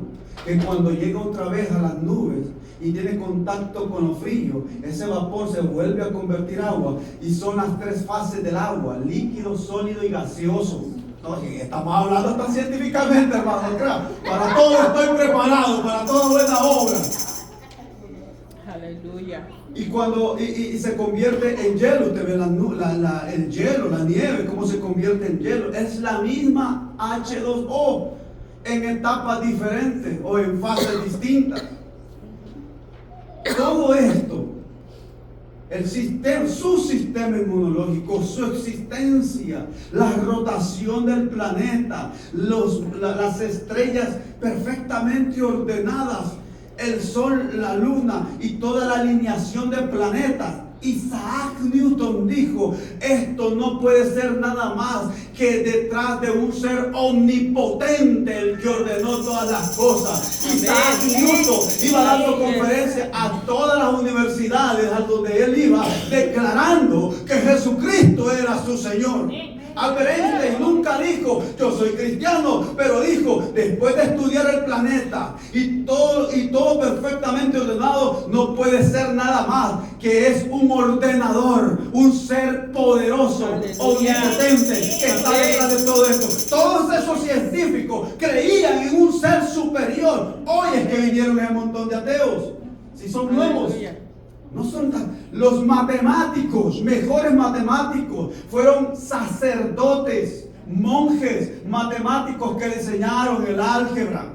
que cuando llega otra vez a las nubes y tiene contacto con lo frío, ese vapor se vuelve a convertir en agua, y son las 3 fases del agua: líquido, sólido y gaseoso. Oye, estamos hablando tan científicamente, hermano. Para todo estoy preparado, para toda buena obra. Aleluya. Aleluya. Y cuando y se convierte en hielo, usted ve el hielo, la nieve, cómo se convierte en hielo. Es la misma H2O en etapas diferentes o en fases distintas. Todo esto, su sistema inmunológico, su existencia, la rotación del planeta, las estrellas perfectamente ordenadas, el sol, la luna y toda la alineación de planetas. Isaac Newton dijo: esto no puede ser nada más que detrás de un ser omnipotente el que ordenó todas las cosas. Isaac Newton iba dando conferencias a todas las universidades a donde él iba, declarando que Jesucristo era su Señor. Albert Einstein nunca dijo: yo soy cristiano, pero dijo: después de estudiar el planeta y todo perfectamente ordenado, no puede ser nada más que es un ordenador, un ser poderoso, omnipotente, que está detrás de todo esto. Todos esos científicos creían en un ser superior. Hoy es que vinieron ese montón de ateos. Si son nuevos. No son los matemáticos, mejores matemáticos, fueron sacerdotes, monjes matemáticos que diseñaron el álgebra,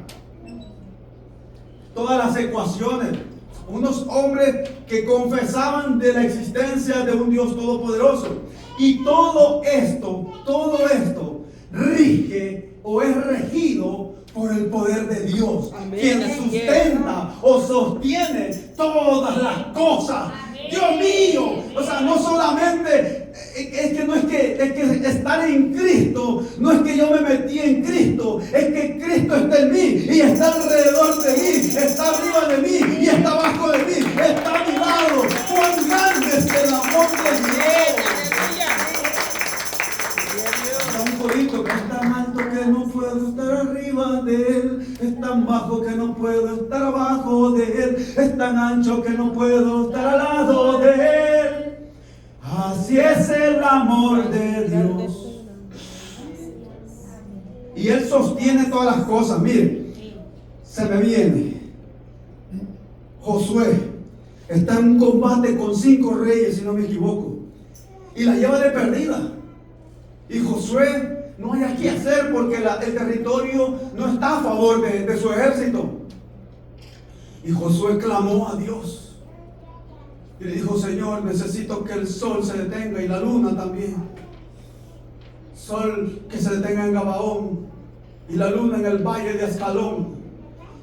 todas las ecuaciones. Unos hombres que confesaban de la existencia de un Dios todopoderoso. Y todo esto rige o es regido por el poder de Dios. Amén. Quien sustenta o sostiene todas las cosas. Amén. Dios mío, o sea, no solamente es que estar en Cristo, no es que yo me metí en Cristo, es que Cristo está en mí y está alrededor de mí, está arriba de mí y está abajo de mí, está a mi lado. ¡Cuán grande es el amor de Dios! Un corito que es tan alto que no puedo estar arriba de él, es tan bajo que no puedo estar abajo de él, es tan ancho que no puedo estar al lado de él. Así es el amor de Dios. Y él sostiene todas las cosas. Mire, se me viene Josué, está en un combate con 5 reyes, si no me equivoco, y la lleva de perdida. Y Josué no hay qué hacer porque el territorio no está a favor de su ejército. Y Josué clamó a Dios y le dijo: Señor, necesito que el sol se detenga y la luna también. Sol que se detenga en Gabaón y la luna en el valle de Ascalón.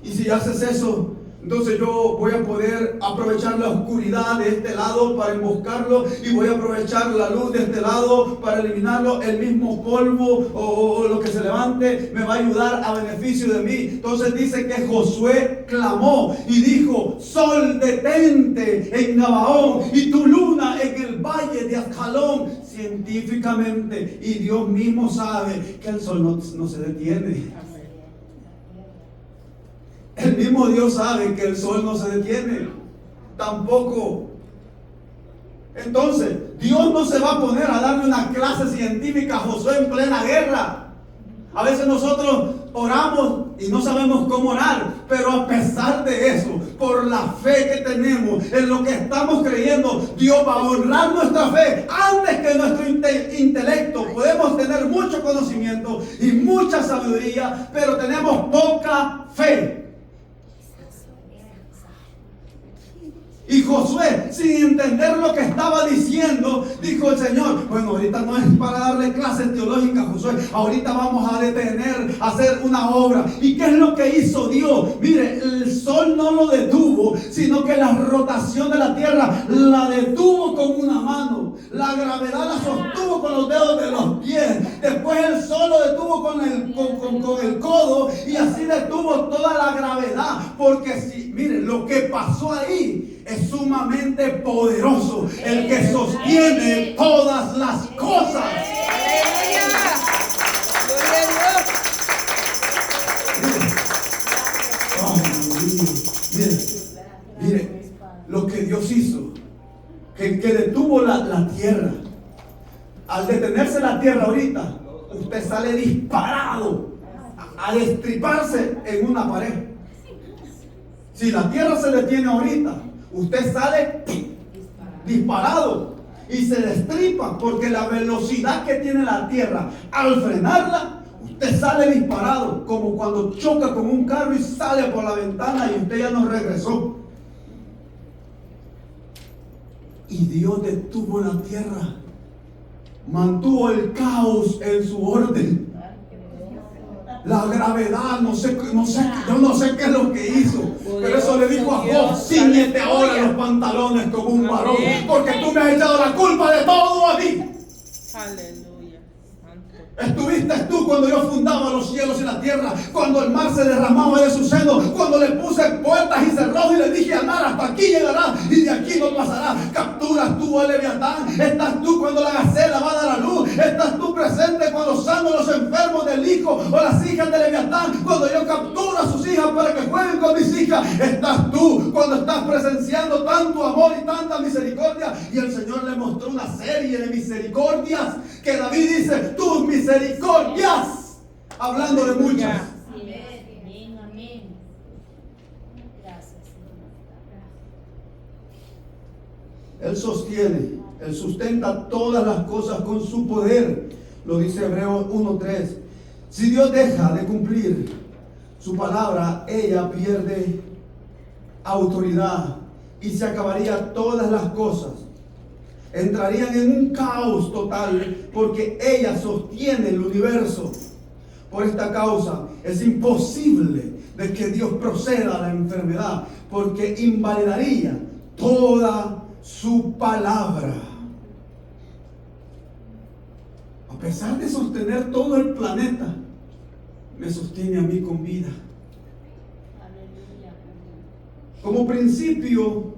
Y si haces eso, entonces yo voy a poder aprovechar la oscuridad de este lado para emboscarlo, y voy a aprovechar la luz de este lado para eliminarlo. El mismo polvo o lo que se levante me va a ayudar a beneficio de mí. Entonces dice que Josué clamó y dijo: sol, detente en Gabaón y tu luna en el valle de Ascalón. Científicamente, y Dios mismo sabe que el sol no se detiene. El mismo Dios sabe que el sol no se detiene, tampoco. Entonces, Dios no se va a poner a darle una clase científica a Josué en plena guerra. A veces nosotros oramos y no sabemos cómo orar, pero a pesar de eso, por la fe que tenemos en lo que estamos creyendo, Dios va a honrar nuestra fe antes que nuestro intelecto. Podemos tener mucho conocimiento y mucha sabiduría, pero tenemos poca fe. Y Josué, sin entender lo que estaba diciendo, dijo el Señor: bueno, ahorita no es para darle clases teológicas, Josué, ahorita vamos a hacer una obra. ¿Y qué es lo que hizo Dios? Mire, el sol no lo detuvo, sino que la rotación de la tierra la detuvo con una mano. La gravedad la sostuvo con los dedos de los pies. Después el sol lo detuvo con el codo, y así detuvo toda la gravedad. Porque mire, lo que pasó ahí es sumamente poderoso, el que sostiene todas las cosas. ¡Aleluya! ¡Gloria a Dios! Mire, lo que Dios hizo, que detuvo la tierra. Al detenerse la tierra ahorita, usted sale disparado a destriparse en una pared. Si la tierra se detiene ahorita, usted sale disparado y se destripa, porque la velocidad que tiene la tierra al frenarla, usted sale disparado, como cuando choca con un carro y sale por la ventana y usted ya no regresó. Y Dios detuvo la tierra, mantuvo el caos en su orden. La gravedad, yo no sé qué es lo que hizo, pero eso le dijo a Job: cíñete ahora los pantalones como un varón, porque tú me has echado la culpa de todo a mí. Aleluya. Santo. Estuviste tú cuando yo fundaba los cielos y la tierra, cuando el mar se derramaba de su seno, cuando le puse puertas y cerrojos y le dije al mar: hasta aquí llegará y de aquí no pasará. Capturas tú al Leviatán, estás tú cuando la gacela va a dar a luz, estás tú presente cuando sano los enfermos del hijo o las hijas de Leviatán, cuando yo capturo a sus hijas para que jueguen con mis hijas, estás tú cuando estás presenciando tanto amor y tanta misericordia. Y el Señor le mostró una serie de misericordias que David dice: tus misericordias, hablando de muchas. Amén, amén. Gracias, Él sostiene, Él sustenta todas las cosas con su poder. Lo dice Hebreos 1:3. Si Dios deja de cumplir su palabra, ella pierde autoridad y se acabaría todas las cosas. Entrarían en un caos total, porque ella sostiene el universo. Por esta causa es imposible de que Dios proceda a la enfermedad, porque invalidaría toda su palabra. A pesar de sostener todo el planeta, me sostiene a mí con vida. aleluya. Como principio,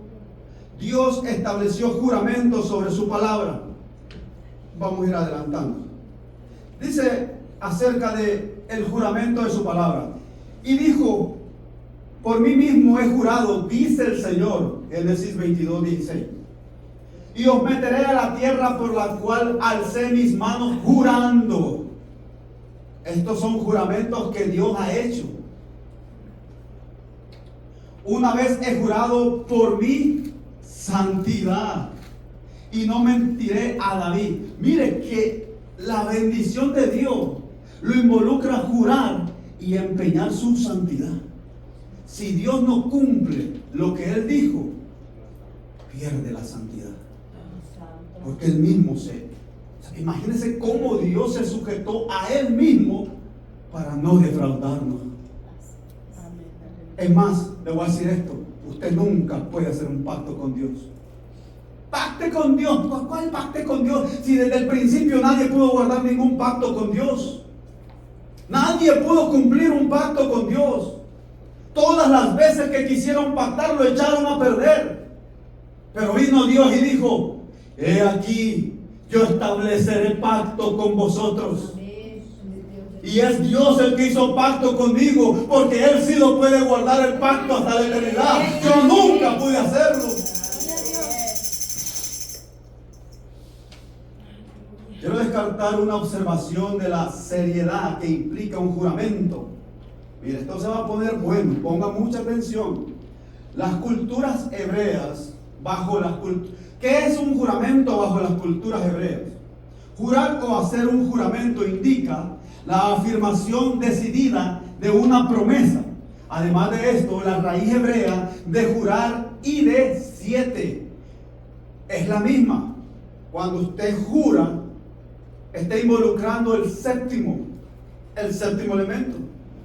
Dios estableció juramentos sobre su palabra. Vamos a ir adelantando. Dice acerca de el juramento de su palabra: y dijo: por mí mismo he jurado, dice el Señor. Génesis 22:16. Y os meteré a la tierra por la cual alcé mis manos jurando. Estos son juramentos que Dios ha hecho. Una vez he jurado por mi santidad y no mentiré a David. Mire que la bendición de Dios lo involucra jurar y empeñar su santidad. Si Dios no cumple lo que Él dijo, pierde la santidad, porque Él mismo imagínense cómo Dios se sujetó a Él mismo para no defraudarnos. Es más, le voy a decir esto: usted nunca puede hacer un pacto con Dios. Pacte con Dios. ¿Cuál pacte con Dios? Si desde el principio nadie pudo guardar ningún pacto con Dios. Nadie pudo cumplir un pacto con Dios. Todas las veces que quisieron pactar lo echaron a perder. Pero vino Dios y dijo: he aquí, yo estableceré pacto con vosotros. Y es Dios el que hizo pacto conmigo, porque Él sí lo puede guardar el pacto hasta la eternidad. Yo nunca pude hacerlo. Quiero descartar una observación de la seriedad que implica un juramento. Mire, esto se va a poner bueno, ponga mucha atención. Las culturas hebreas, ¿qué es un juramento bajo las culturas hebreas? Jurar o hacer un juramento indica la afirmación decidida de una promesa. Además de esto, la raíz hebrea de jurar y de 7 es la misma. Cuando usted jura, está involucrando el séptimo elemento.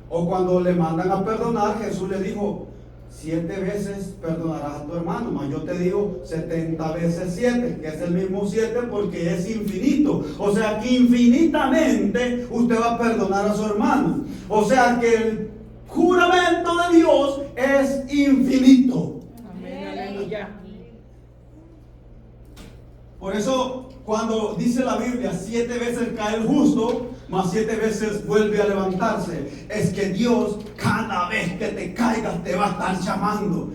O cuando le mandan a perdonar, Jesús le dijo: 7 veces perdonarás a tu hermano, mas yo te digo 70 veces 7, que es el mismo 7 porque es infinito. O sea que infinitamente usted va a perdonar a su hermano. O sea que el juramento de Dios es infinito. Amén, aleluya. Por eso cuando dice la Biblia 7 veces cae el justo, mas 7 veces vuelve a levantarse, es que Dios cada vez que te caigas te va a estar llamando.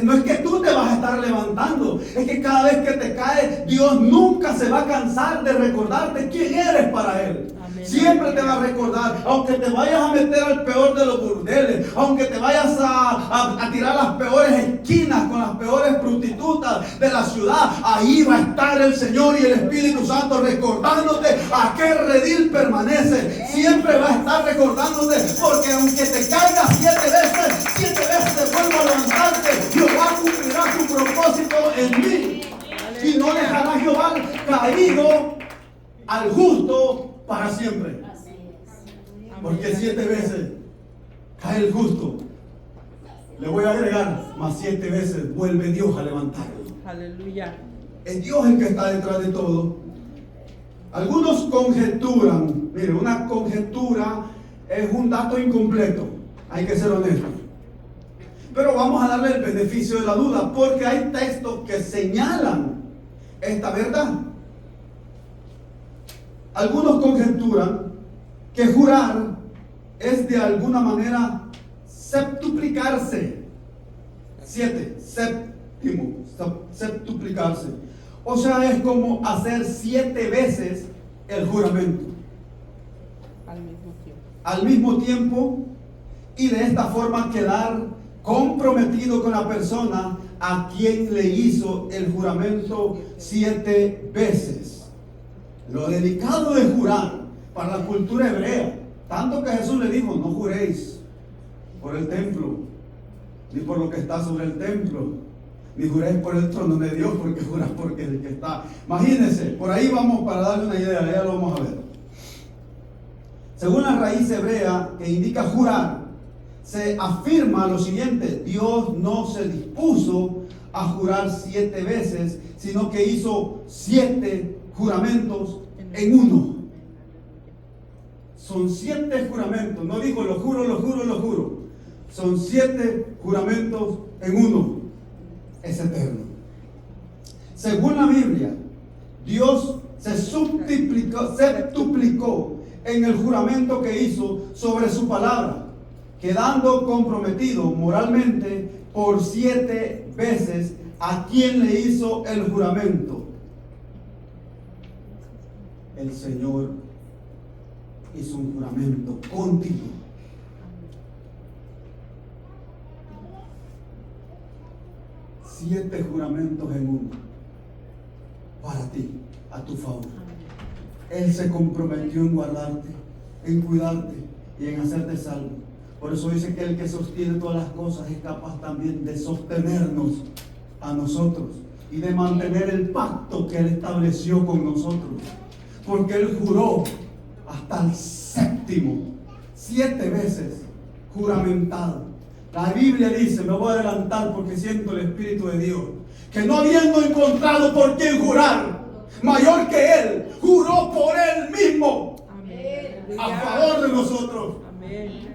No es que tú te vas a estar levantando, es que cada vez que te caes, Dios nunca se va a cansar de recordarte quién eres para Él. Amén. Siempre te va a recordar, aunque te vayas a meter al peor de los burdeles, aunque te vayas a tirar las peores peores esquinas, con las peores prostitutas de la ciudad, ahí va a estar el Señor y el Espíritu Santo recordándote a qué redil permanece. Siempre va a estar recordándote, porque aunque te caigas 7 veces te vuelvo a levantarte. Jehová cumplirá su propósito en mí. Y no dejará Jehová caído al justo para siempre. Así es. Porque 7 veces cae el justo. Le voy a agregar, más 7 veces vuelve Dios a levantarlo. Aleluya. Es Dios el que está detrás de todo. Algunos conjeturan. Mire, una conjetura es un dato incompleto. Hay que ser honesto. Pero vamos a darle el beneficio de la duda, porque hay textos que señalan esta verdad. Algunos conjeturan que jurar es de alguna manera septuplicarse. 7, séptimo, septuplicarse. O sea, es como hacer 7 veces el juramento al mismo tiempo, y de esta forma quedar comprometido con la persona a quien le hizo el juramento 7 veces. Lo delicado de jurar para la cultura hebrea, tanto que Jesús le dijo: no juréis por el templo, ni por lo que está sobre el templo, ni juréis por el trono de Dios, porque juras porque el que está. Imagínense, por ahí vamos, para darle una idea, ya lo vamos a ver. Según la raíz hebrea que indica jurar, se afirma lo siguiente: Dios no se dispuso a jurar 7 veces, sino que hizo 7 juramentos en uno. Son 7 juramentos. No dijo lo juro, lo juro, lo juro. Son 7 juramentos en uno. Es eterno. Según la Biblia, Dios se septuplicó en el juramento que hizo sobre su palabra, quedando comprometido moralmente por 7 veces a quien le hizo el juramento. El Señor hizo un juramento contigo. Siete juramentos en uno para ti, a tu favor. Él se comprometió en guardarte, en cuidarte y en hacerte salvo. Por eso dice que el que sostiene todas las cosas es capaz también de sostenernos a nosotros y de mantener el pacto que Él estableció con nosotros. Porque Él juró hasta el séptimo, 7 veces juramentado. La Biblia dice, me voy a adelantar porque siento el Espíritu de Dios, que no habiendo encontrado por quien jurar mayor que Él, juró por Él mismo. Amén. A favor de nosotros. Amén.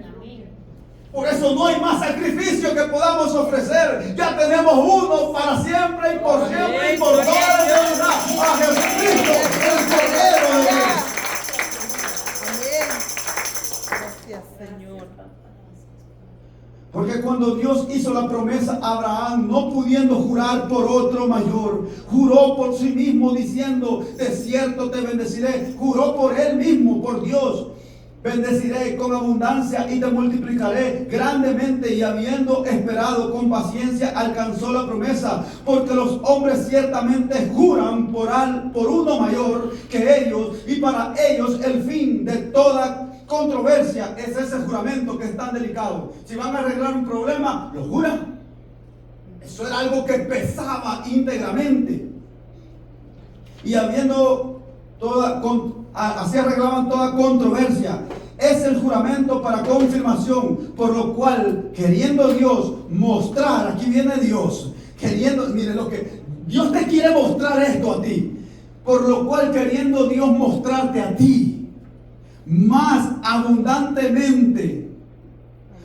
Por eso no hay más sacrificio que podamos ofrecer. Ya tenemos uno para siempre y por siempre y por toda la eternidad. A Jesucristo, el Cordero de Dios. Amén. Gracias, Señor. Porque cuando Dios hizo la promesa a Abraham, no pudiendo jurar por otro mayor, juró por sí mismo diciendo: de cierto te bendeciré. Juró por él mismo, por Dios: bendeciré con abundancia y te multiplicaré grandemente. Y habiendo esperado con paciencia, alcanzó la promesa. Porque los hombres ciertamente juran por uno mayor que ellos, y para ellos el fin de toda controversia es ese juramento que es tan delicado. Si van a arreglar un problema, lo juran. Eso era algo que pesaba íntegramente. Y habiendo así arreglaban toda controversia. Es el juramento para confirmación, por lo cual, queriendo Dios mostrar, aquí viene Dios, mire lo que Dios te quiere mostrar esto a ti, por lo cual queriendo Dios mostrarte a ti más abundantemente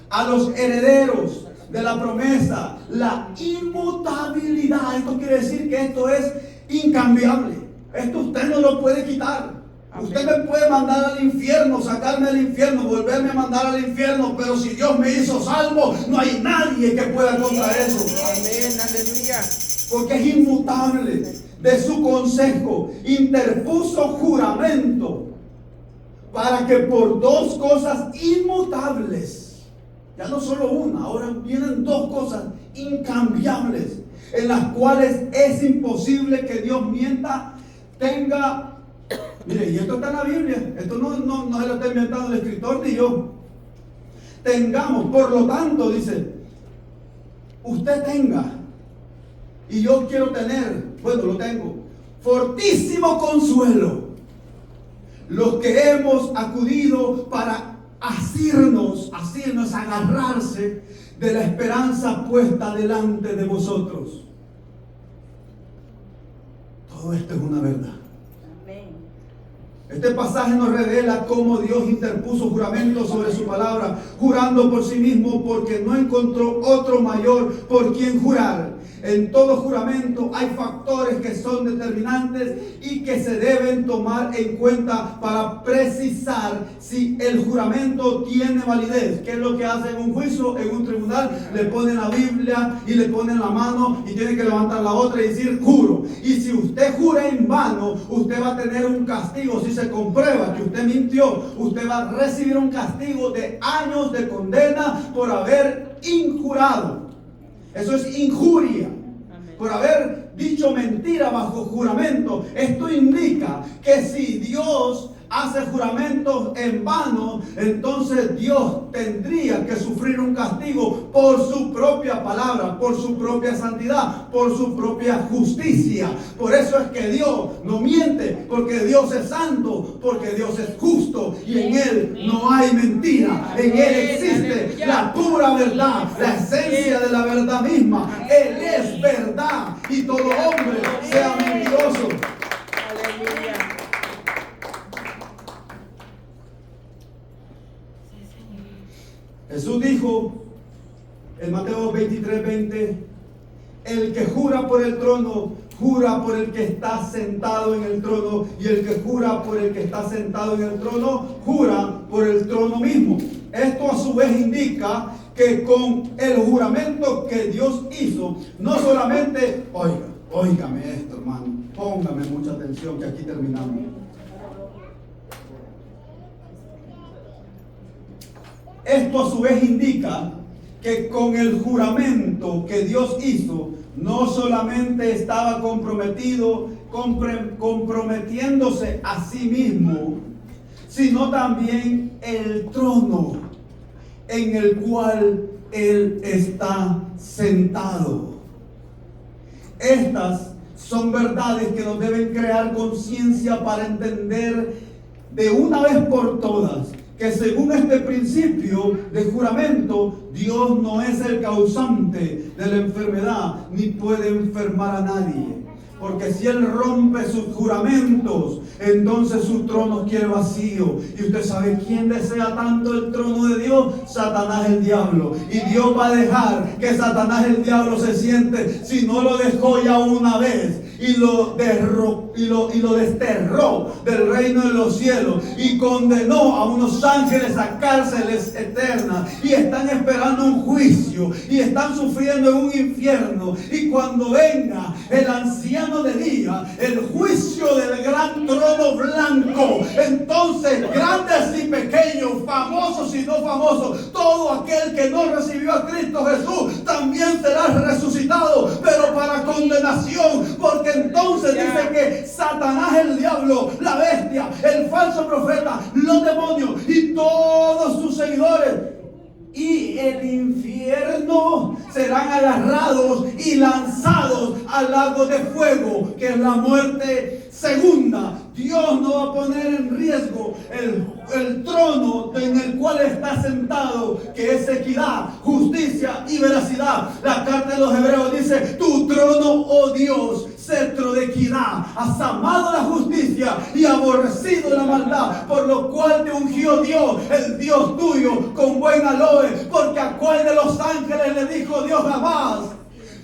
a los herederos de la promesa, la inmutabilidad. Esto quiere decir que esto es incambiable. Esto usted no lo puede quitar. Amén. Usted me puede mandar al infierno, sacarme del infierno, volverme a mandar al infierno, pero si Dios me hizo salvo, no hay nadie que pueda contra eso. Amén, aleluya. Porque es inmutable. De su consejo interpuso juramento para que por 2 cosas inmutables Ya no solo una, ahora vienen dos cosas incambiables en las cuales es imposible que Dios mienta, tenga. Mire, y esto está en la Biblia, esto no se lo está inventando el escritor ni yo. Tengamos, por lo tanto, dice, usted tenga, y yo quiero tener, bueno, lo tengo, fortísimo consuelo, los que hemos acudido para asirnos, agarrarse de la esperanza puesta delante de vosotros. Todo esto es una verdad. Este pasaje nos revela cómo Dios interpuso juramento sobre su palabra, jurando por sí mismo, porque no encontró otro mayor por quien jurar. En todo juramento hay factores que son determinantes y que se deben tomar en cuenta para precisar si el juramento tiene validez. ¿Qué es lo que hace en un juicio, en un tribunal? Le ponen la Biblia y le ponen la mano y tiene que levantar la otra y decir juro. Y si usted jura en vano, usted va a tener un castigo. Si se comprueba que usted mintió, usted va a recibir un castigo de años de condena por haber injurado. Eso es injuria. Por haber dicho mentira bajo juramento. Esto indica que si Dios hace juramentos en vano, entonces Dios tendría que sufrir un castigo por su propia palabra, por su propia santidad, por su propia justicia. Por eso es que Dios no miente, porque Dios es santo, porque Dios es justo y en Él no hay mentira. En Él existe la pura verdad, la esencia de la verdad misma. Él es verdad y todo hombre sea mentiroso. Aleluya. Jesús dijo en Mateo 23:20, el que jura por el trono, jura por el que está sentado en el trono, y el que jura por el que está sentado en el trono, jura por el trono mismo. Esto a su vez indica que con el juramento que Dios hizo, no solamente, óigame esto, hermano, póngame mucha atención que aquí terminamos. Esto a su vez indica que con el juramento que Dios hizo, no solamente estaba comprometiéndose a sí mismo, sino también el trono en el cual Él está sentado. Estas son verdades que nos deben crear conciencia para entender de una vez por todas que según este principio de juramento, Dios no es el causante de la enfermedad ni puede enfermar a nadie. Porque si Él rompe sus juramentos, entonces su trono queda vacío. Y usted sabe quién desea tanto el trono de Dios: Satanás, el diablo. Y Dios va a dejar que Satanás, el diablo, se siente, si no lo dejó ya una vez y lo desterró del reino de los cielos y condenó a unos ángeles a cárceles eternas y están esperando un juicio y están sufriendo en un infierno. Y cuando venga el anciano de día, el juicio del gran trono blanco, entonces grandes y pequeños, famosos y no famosos, todo aquel que no recibió a Cristo Jesús también será resucitado, pero para condenación, porque entonces dice que Satanás, el diablo, la bestia, el falso profeta, los demonios y todos sus seguidores y el infierno serán agarrados y lanzados al lago de fuego, que es la muerte segunda. Dios no va a poner en riesgo el trono en el cual está sentado, que es equidad, justicia y veracidad. La carta de los Hebreos dice: tu trono, oh Dios, cetro de equidad, has amado la justicia y aborrecido la maldad, por lo cual te ungió Dios, el Dios tuyo, con buen aloe, porque a cuál de los ángeles le dijo Dios jamás: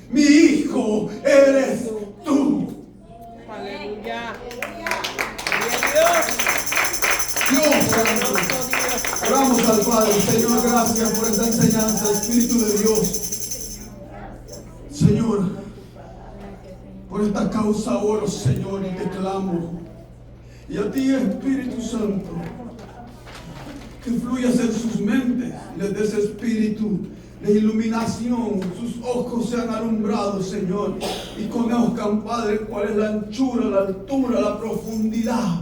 mi hijo eres tú. Aleluya. Dios santo. Oramos al Padre. Señor, gracias por esta enseñanza, Espíritu de Dios. Señor, por esta causa oro, Señor, y te clamo. Y a ti, Espíritu Santo, que fluyas en sus mentes, les des espíritu de iluminación, sus ojos sean alumbrados, Señor, y conozcan, Padre, cuál es la anchura, la altura, la profundidad,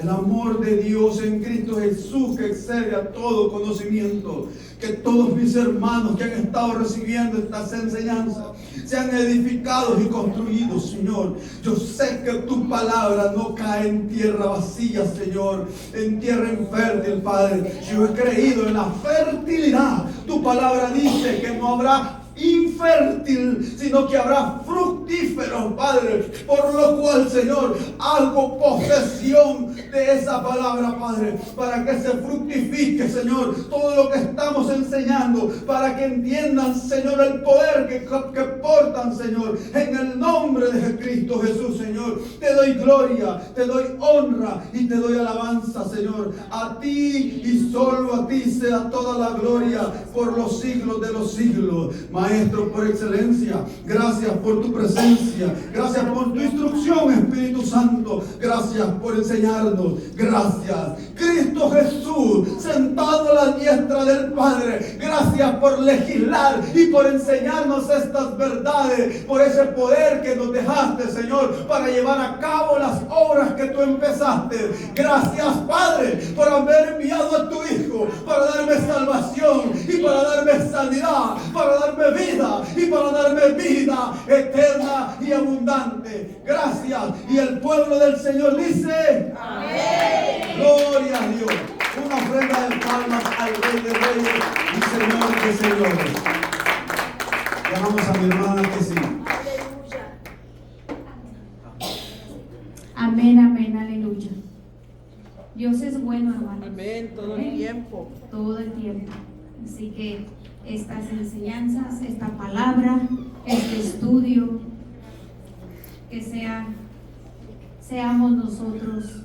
el amor de Dios en Cristo Jesús que excede a todo conocimiento. Que todos mis hermanos que han estado recibiendo estas enseñanzas sean edificados y construidos, Señor. Yo sé que tu palabra no cae en tierra vacía, Señor, en tierra infértil, Padre. Yo he creído en la fertilidad. Tu palabra dice que no habrá infértil, sino que habrá fructífero, Padre, por lo cual, Señor, hago posesión de esa palabra, Padre, para que se fructifique, Señor, todo lo que estamos enseñando, para que entiendan, Señor, el poder que portan, Señor, en el nombre de Cristo Jesús, Señor. Te doy gloria, te doy honra y te doy alabanza, Señor. A ti y solo a ti sea toda la gloria por los siglos de los siglos. Maestro por excelencia, gracias por tu presencia, gracias por tu instrucción, Espíritu Santo, gracias por enseñarnos, gracias. Cristo Jesús, sentado a la diestra del Padre, gracias por legislar y por enseñarnos estas verdades, por ese poder que nos dejaste, Señor, para llevar a cabo las obras que tú empezaste. Gracias, Padre, por haber enviado a tu Hijo para darme salvación y para darme sanidad, para darme vida y para darme vida eterna y abundante. Gracias. Y el pueblo del Señor dice: amén. Gloria a Dios. Una ofrenda de palmas al Rey de Reyes y Señor de Señores. Llamamos a mi hermana que sí. Amén, amén, aleluya. Dios es bueno, hermano. Amén, todo el tiempo. Todo el tiempo. Así que estas enseñanzas, esta palabra, este estudio, que seamos nosotros